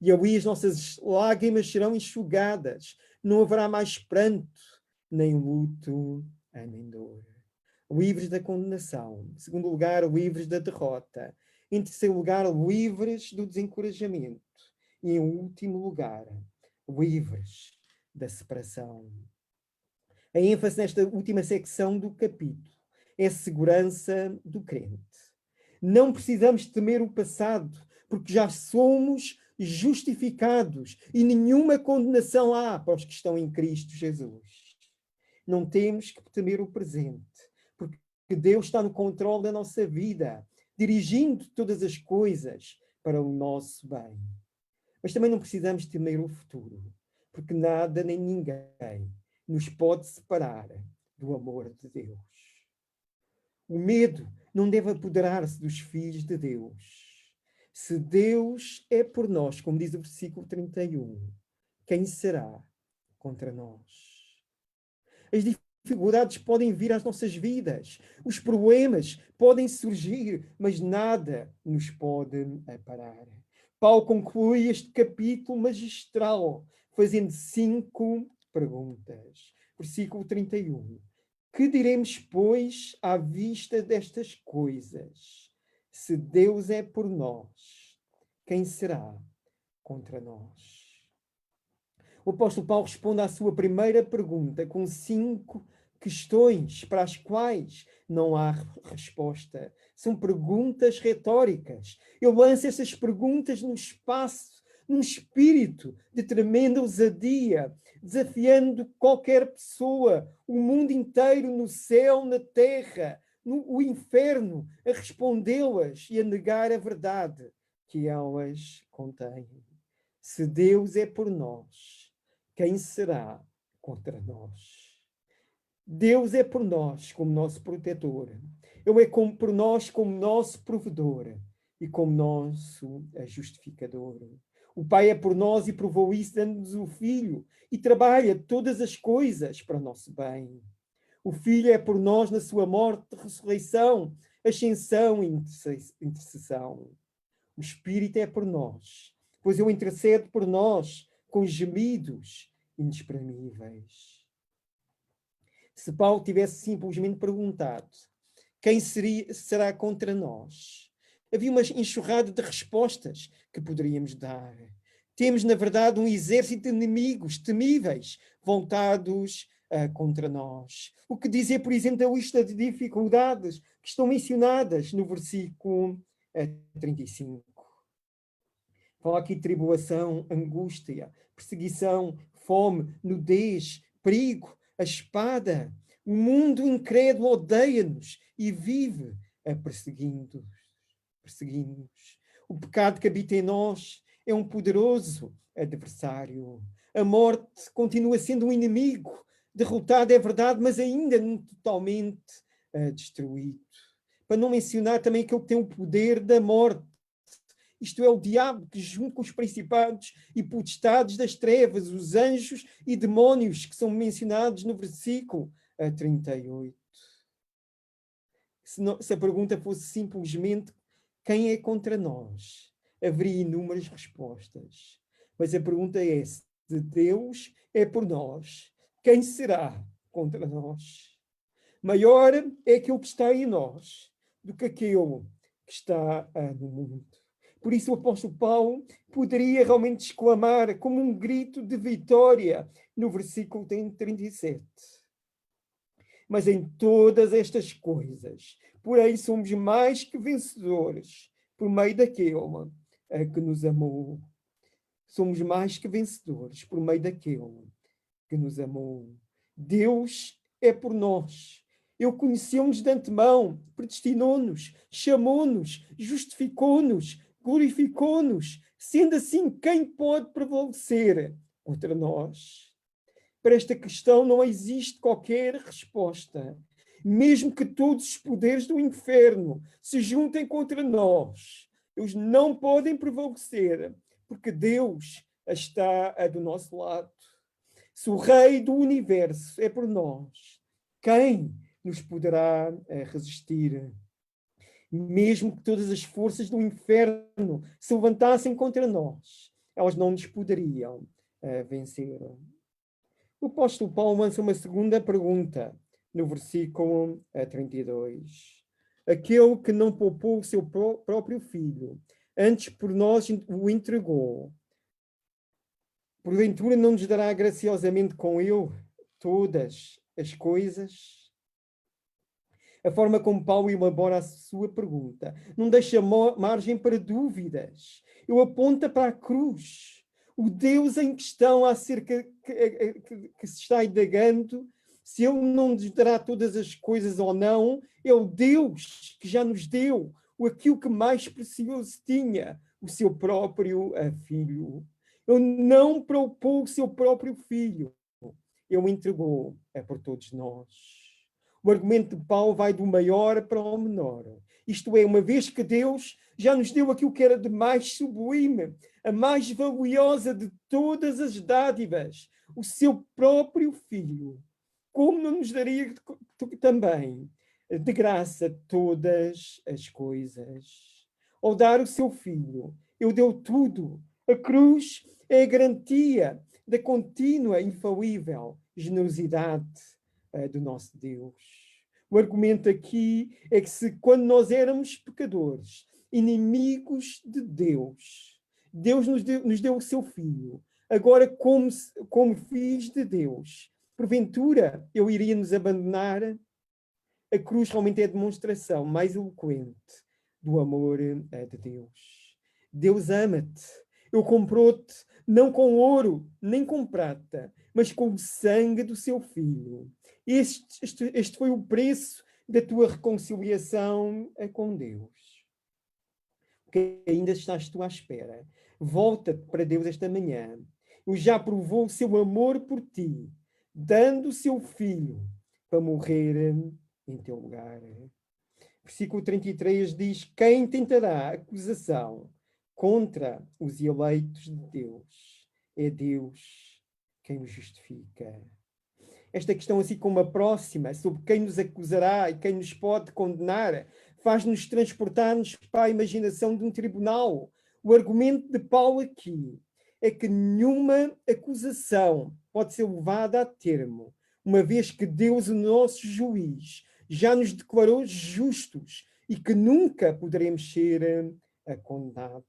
E ali as nossas lágrimas serão enxugadas. Não haverá mais pranto, nem luto, nem dor. Livres da condenação. Em segundo lugar, livres da derrota. Em terceiro lugar, livres do desencorajamento. E em último lugar, livres da separação. A ênfase nesta última secção do capítulo é a segurança do crente. Não precisamos temer o passado, porque já somos justificados e nenhuma condenação há para os que estão em Cristo Jesus. Não temos que temer o presente, porque Deus está no controle da nossa vida, dirigindo todas as coisas para o nosso bem. Mas também não precisamos temer o futuro, porque nada nem ninguém nos pode separar do amor de Deus. O medo não deve apoderar-se dos filhos de Deus. Se Deus é por nós, como diz o versículo 31, quem será contra nós? As dificuldades podem vir às nossas vidas, os problemas podem surgir, mas nada nos pode parar. Paulo conclui este capítulo magistral, fazendo 5 perguntas. Versículo 31. Que diremos, pois, à vista destas coisas? Se Deus é por nós, quem será contra nós? O apóstolo Paulo responde à sua primeira pergunta com 5 questões para as quais não há resposta. São perguntas retóricas. Ele lança essas perguntas num espaço, num espírito de tremenda ousadia, desafiando qualquer pessoa, o mundo inteiro, no céu, na terra, no inferno, a respondê-las e a negar a verdade que elas contêm. Se Deus é por nós, quem será contra nós? Deus é por nós como nosso protetor. Ele é por nós como nosso provedor e como nosso justificador. O Pai é por nós e provou isso dando-nos o Filho e trabalha todas as coisas para o nosso bem. O Filho é por nós na sua morte, ressurreição, ascensão e intercessão. O Espírito é por nós, pois ele intercede por nós com gemidos inexprimíveis. Se Paulo tivesse simplesmente perguntado quem será contra nós, havia uma enxurrada de respostas que poderíamos dar. Temos, na verdade, um exército de inimigos temíveis, voltados contra nós. O que dizer, por exemplo, da lista de dificuldades que estão mencionadas no versículo 35. Fala aqui de tribulação, angústia, perseguição, fome, nudez, perigo, a espada. O mundo incrédulo odeia-nos e vive a perseguindo-nos. O pecado que habita em nós é um poderoso adversário. A morte continua sendo um inimigo. Derrotado é verdade, mas ainda não totalmente destruído. Para não mencionar também aquele que tem o poder da morte. Isto é o diabo que, junto com os principados e potestades das trevas, os anjos e demónios que são mencionados no versículo 38. Se a pergunta fosse simplesmente quem é contra nós, haveria inúmeras respostas. Mas a pergunta é: se Deus é por nós, quem será contra nós? Maior é aquele que está em nós do que aquele que está no mundo. Por isso o apóstolo Paulo poderia realmente exclamar como um grito de vitória no versículo 37. Mas em todas estas coisas, porém, somos mais que vencedores por meio daquele que nos amou. Somos mais que vencedores por meio daquele que nos amou. Deus é por nós. Ele conheceu-nos de antemão, predestinou-nos, chamou-nos, justificou-nos, glorificou-nos. Sendo assim, quem pode prevalecer contra nós? Para esta questão não existe qualquer resposta. Mesmo que todos os poderes do inferno se juntem contra nós, eles não podem prevalecer, porque Deus está do nosso lado. Se o Rei do Universo é por nós, quem nos poderá resistir? Mesmo que todas as forças do inferno se levantassem contra nós, elas não nos poderiam vencer. O apóstolo Paulo lança uma segunda pergunta no versículo 32. Aquele que não poupou o seu próprio filho, antes por nós o entregou, porventura não nos dará graciosamente com ele todas as coisas? A forma como Paulo elabora a sua pergunta não deixa margem para dúvidas. Ele aponta para a cruz. O Deus em questão acerca que se está indagando, se ele não nos dará todas as coisas ou não, é o Deus que já nos deu aquilo que mais precioso tinha, o seu próprio filho. Ele não propôs o seu próprio filho. Ele o entregou por todos nós. O argumento de Paulo vai do maior para o menor. Isto é, uma vez que Deus já nos deu aquilo que era de mais sublime, a mais valiosa de todas as dádivas, o seu próprio Filho, como não nos daria também de graça todas as coisas? Ao dar o seu Filho, ele deu tudo. A cruz é a garantia da contínua, infalível generosidade do nosso Deus. O argumento aqui é que quando nós éramos pecadores, inimigos de Deus, Deus nos deu o seu Filho. Agora, como filhos de Deus, porventura eu iria nos abandonar? A cruz realmente é a demonstração mais eloquente do amor de Deus. Deus ama-te. Ele comprou-te não com ouro, nem com prata, mas com o sangue do seu Filho. Este foi o preço da tua reconciliação com Deus. Que ainda estás tu à espera. Volta para Deus esta manhã. Ele já provou o seu amor por ti, dando o seu Filho para morrer em teu lugar. Versículo 33 diz: quem tentará acusação contra os eleitos de Deus? É Deus quem os justifica. Esta questão, assim como a próxima, sobre quem nos acusará e quem nos pode condenar, faz-nos transportar-nos para a imaginação de um tribunal. O argumento de Paulo aqui é que nenhuma acusação pode ser levada a termo, uma vez que Deus, o nosso juiz, já nos declarou justos e que nunca poderemos ser condenados.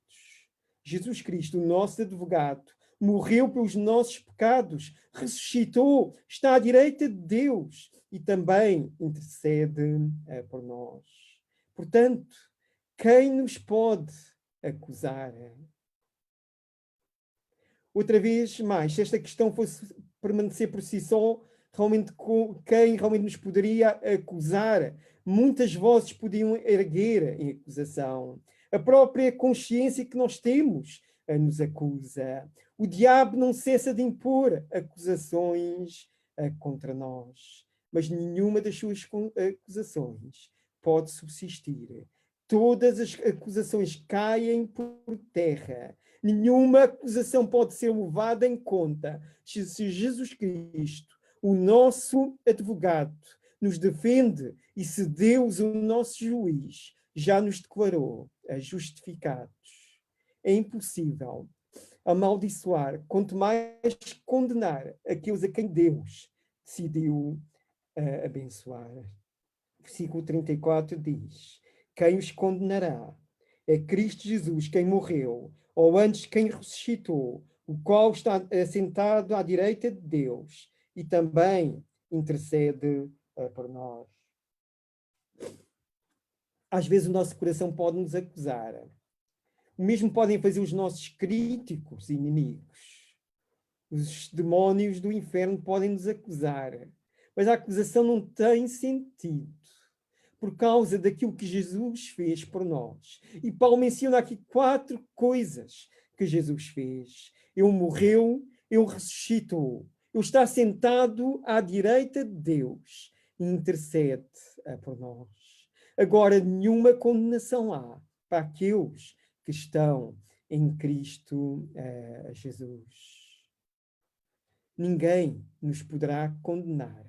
Jesus Cristo, o nosso advogado, morreu pelos nossos pecados, ressuscitou, está à direita de Deus e também intercede por nós. Portanto, quem nos pode acusar? Outra vez mais, se esta questão fosse permanecer por si só, realmente quem realmente nos poderia acusar? Muitas vozes podiam erguer em acusação. A própria consciência que nós temos nos acusa. O diabo não cessa de impor acusações contra nós, mas nenhuma das suas acusações pode subsistir. Todas as acusações caem por terra. Nenhuma acusação pode ser levada em conta se Jesus Cristo, o nosso advogado, nos defende e se Deus, o nosso juiz, já nos declarou justificados. É impossível amaldiçoar, quanto mais condenar aqueles a quem Deus decidiu abençoar. Versículo 34 diz: quem os condenará? É Cristo Jesus quem morreu, ou antes quem ressuscitou, o qual está assentado à direita de Deus e também intercede por nós. Às vezes o nosso coração pode nos acusar. O mesmo podem fazer os nossos críticos e inimigos. Os demónios do inferno podem nos acusar. Mas a acusação não tem sentido por causa daquilo que Jesus fez por nós. E Paulo menciona aqui 4 coisas que Jesus fez. Ele morreu, ele ressuscitou, ele está sentado à direita de Deus e intercede por nós. Agora, nenhuma condenação há para aqueles que estão em Cristo Jesus. Ninguém nos poderá condenar,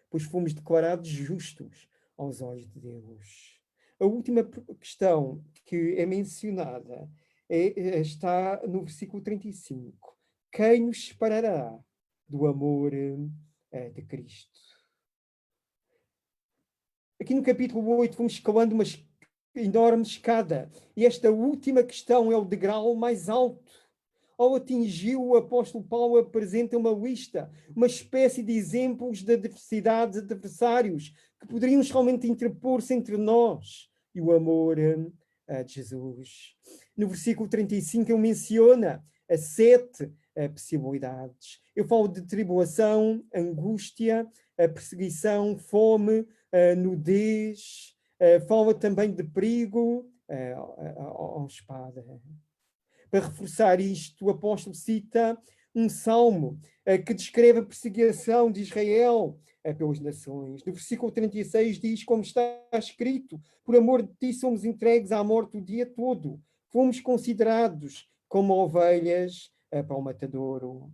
pois fomos declarados justos aos olhos de Deus. A última questão que é mencionada está no versículo 35. Quem nos separará do amor de Cristo? Aqui no capítulo 8 fomos escalando uma enorme escada e esta última questão é o degrau mais alto. Ao atingir, o apóstolo Paulo apresenta uma lista, uma espécie de exemplos de adversidades, adversários, que poderiam realmente interpor-se entre nós e o amor de Jesus. No versículo 35 ele menciona as 7 possibilidades. Eu falo de tribulação, angústia, perseguição, fome, nudez, fala também de perigo, espada. Para reforçar isto, o apóstolo cita um salmo que descreve a perseguição de Israel pelas nações. No versículo 36 diz, como está escrito, por amor de ti somos entregues à morte o dia todo. Fomos considerados como ovelhas para o matadouro.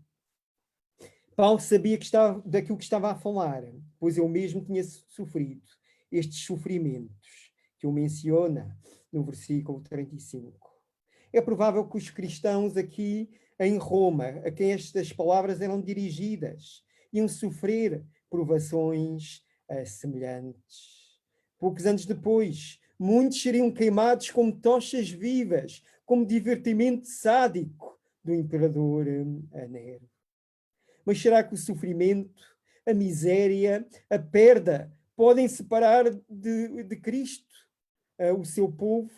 Paulo sabia daquilo que estava a falar, pois ele mesmo tinha sofrido estes sofrimentos que o menciona no versículo 35. É provável que os cristãos aqui em Roma, a quem estas palavras eram dirigidas, iam sofrer provações semelhantes. Poucos anos depois, muitos seriam queimados como tochas vivas, como divertimento sádico do imperador Nero. Mas será que o sofrimento, a miséria, a perda podem separar de Cristo o seu povo?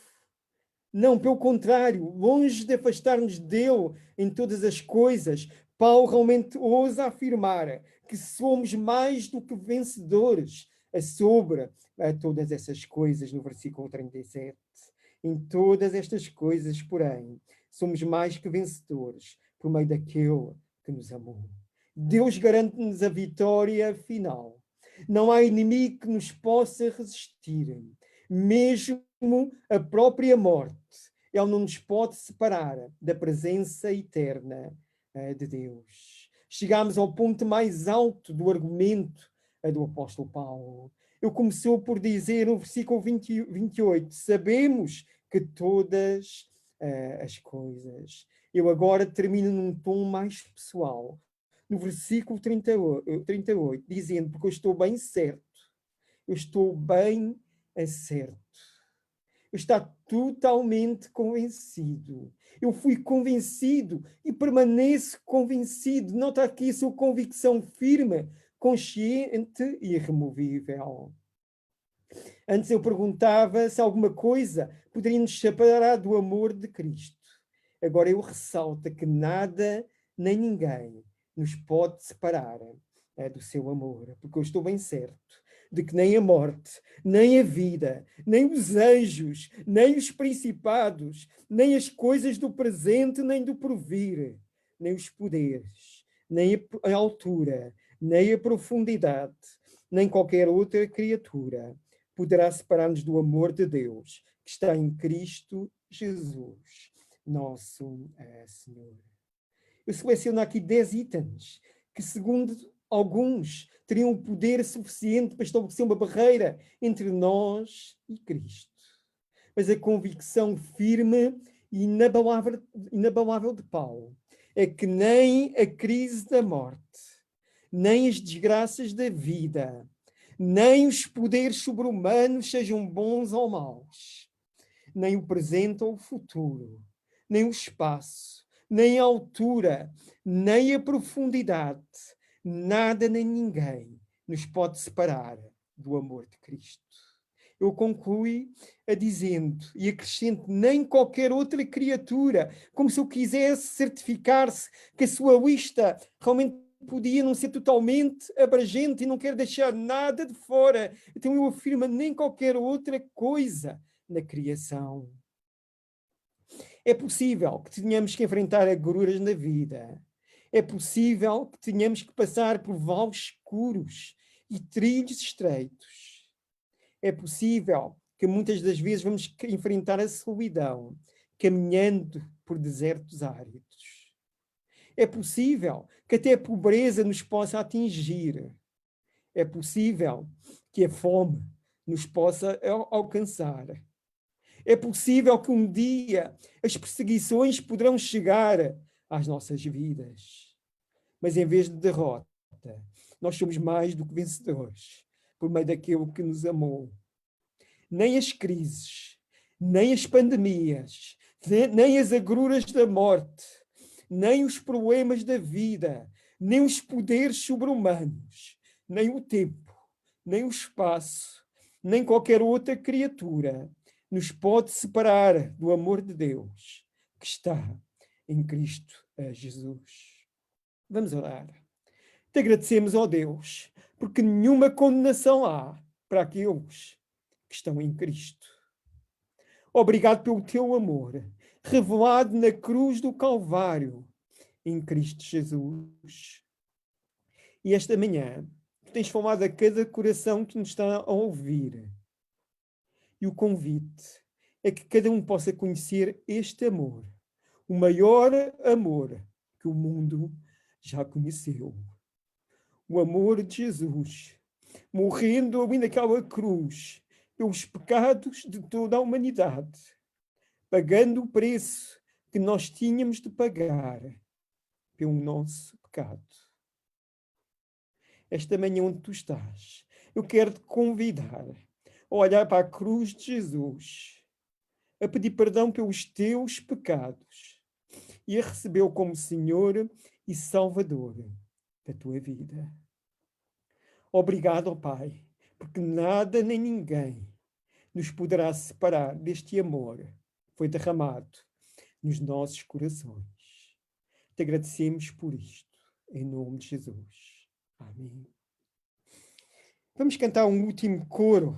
Não, pelo contrário, longe de afastar-nos dele em todas as coisas, Paulo realmente ousa afirmar que somos mais do que vencedores sobre todas essas coisas, no versículo 37. Em todas estas coisas, porém, somos mais que vencedores por meio daquele que nos amou. Deus garante-nos a vitória final. Não há inimigo que nos possa resistir. Mesmo a própria morte, ele não nos pode separar da presença eterna de Deus. Chegamos ao ponto mais alto do argumento do apóstolo Paulo. Ele começou por dizer no versículo 28, sabemos que todas as coisas. Eu agora termino num tom mais pessoal. No versículo 38, dizendo, porque eu estou bem certo, eu estou bem certo. Eu estou totalmente convencido. Eu fui convencido e permaneço convencido. Nota aqui a sua convicção firme, consciente e irremovível. Antes eu perguntava se alguma coisa poderia nos separar do amor de Cristo. Agora eu ressalto que nada nem ninguém nos pode separar do seu amor, porque eu estou bem certo de que nem a morte, nem a vida, nem os anjos, nem os principados, nem as coisas do presente, nem do porvir, nem os poderes, nem a altura, nem a profundidade, nem qualquer outra criatura poderá separar-nos do amor de Deus que está em Cristo Jesus, nosso Senhor. Eu seleciono aqui 10 itens que, segundo alguns, teriam o poder suficiente para estabelecer uma barreira entre nós e Cristo. Mas a convicção firme e inabalável de Paulo é que nem a crise da morte, nem as desgraças da vida, nem os poderes sobre-humanos, sejam bons ou maus, nem o presente ou o futuro, nem o espaço, nem a altura, nem a profundidade, nada nem ninguém nos pode separar do amor de Cristo. Eu concluo dizendo e acrescento nem qualquer outra criatura, como se eu quisesse certificar-se que a sua lista realmente podia não ser totalmente abrangente e não quer deixar nada de fora. Então eu afirmo nem qualquer outra coisa na criação. É possível que tenhamos que enfrentar agruras na vida. É possível que tenhamos que passar por vales escuros e trilhos estreitos. É possível que muitas das vezes vamos enfrentar a solidão, caminhando por desertos áridos. É possível que até a pobreza nos possa atingir. É possível que a fome nos possa alcançar. É possível que um dia as perseguições poderão chegar às nossas vidas. Mas em vez de derrota, nós somos mais do que vencedores por meio daquele que nos amou. Nem as crises, nem as pandemias, nem as agruras da morte, nem os problemas da vida, nem os poderes sobre-humanos, nem o tempo, nem o espaço, nem qualquer outra criatura nos pode separar do amor de Deus que está em Cristo Jesus. Vamos orar. Te agradecemos, ó Deus, porque nenhuma condenação há para aqueles que estão em Cristo. Obrigado pelo teu amor, revelado na cruz do Calvário, em Cristo Jesus. E esta manhã, tu tens falado a cada coração que nos está a ouvir. E o convite é que cada um possa conhecer este amor, o maior amor que o mundo já conheceu. O amor de Jesus, morrendo ali naquela cruz, pelos pecados de toda a humanidade, pagando o preço que nós tínhamos de pagar pelo nosso pecado. Esta manhã onde tu estás, eu quero te convidar a olhar para a cruz de Jesus, a pedir perdão pelos teus pecados e a recebê-lo como Senhor e Salvador da tua vida. Obrigado, ó Pai, porque nada nem ninguém nos poderá separar deste amor que foi derramado nos nossos corações. Te agradecemos por isto, em nome de Jesus. Amém. Vamos cantar um último coro.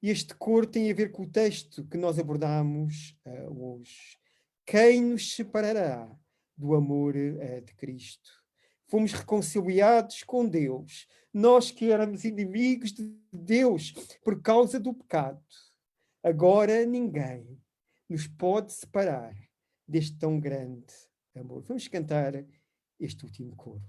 E este coro tem a ver com o texto que nós abordamos hoje. Quem nos separará do amor de Cristo? Fomos reconciliados com Deus. Nós que éramos inimigos de Deus por causa do pecado. Agora ninguém nos pode separar deste tão grande amor. Vamos cantar este último coro.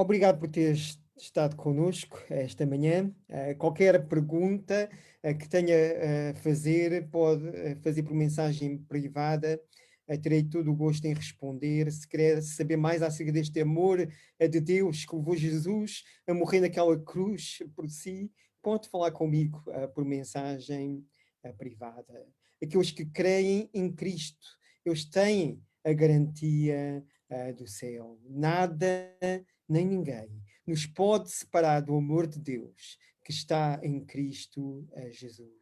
Obrigado por teres estado connosco esta manhã. Qualquer pergunta que tenha a fazer, pode fazer por mensagem privada. Terei todo o gosto em responder. Se querer saber mais acerca deste amor de Deus que levou Jesus a morrer naquela cruz por si, pode falar comigo por mensagem privada. Aqueles que creem em Cristo, eles têm a garantia do céu. Nada nem ninguém nos pode separar do amor de Deus que está em Cristo Jesus.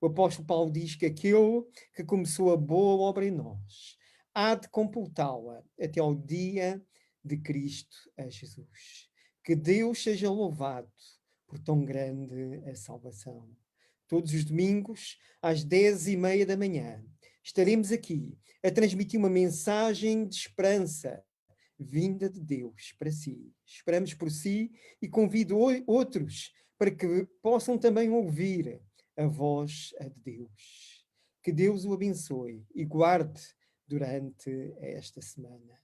O apóstolo Paulo diz que aquele que começou a boa obra em nós há de completá-la até ao dia de Cristo Jesus. Que Deus seja louvado por tão grande a salvação. Todos os domingos, às 10:30 da manhã, estaremos aqui a transmitir uma mensagem de esperança vinda de Deus para si. Esperamos por si e convido outros para que possam também ouvir a voz de Deus. Que Deus o abençoe e guarde durante esta semana.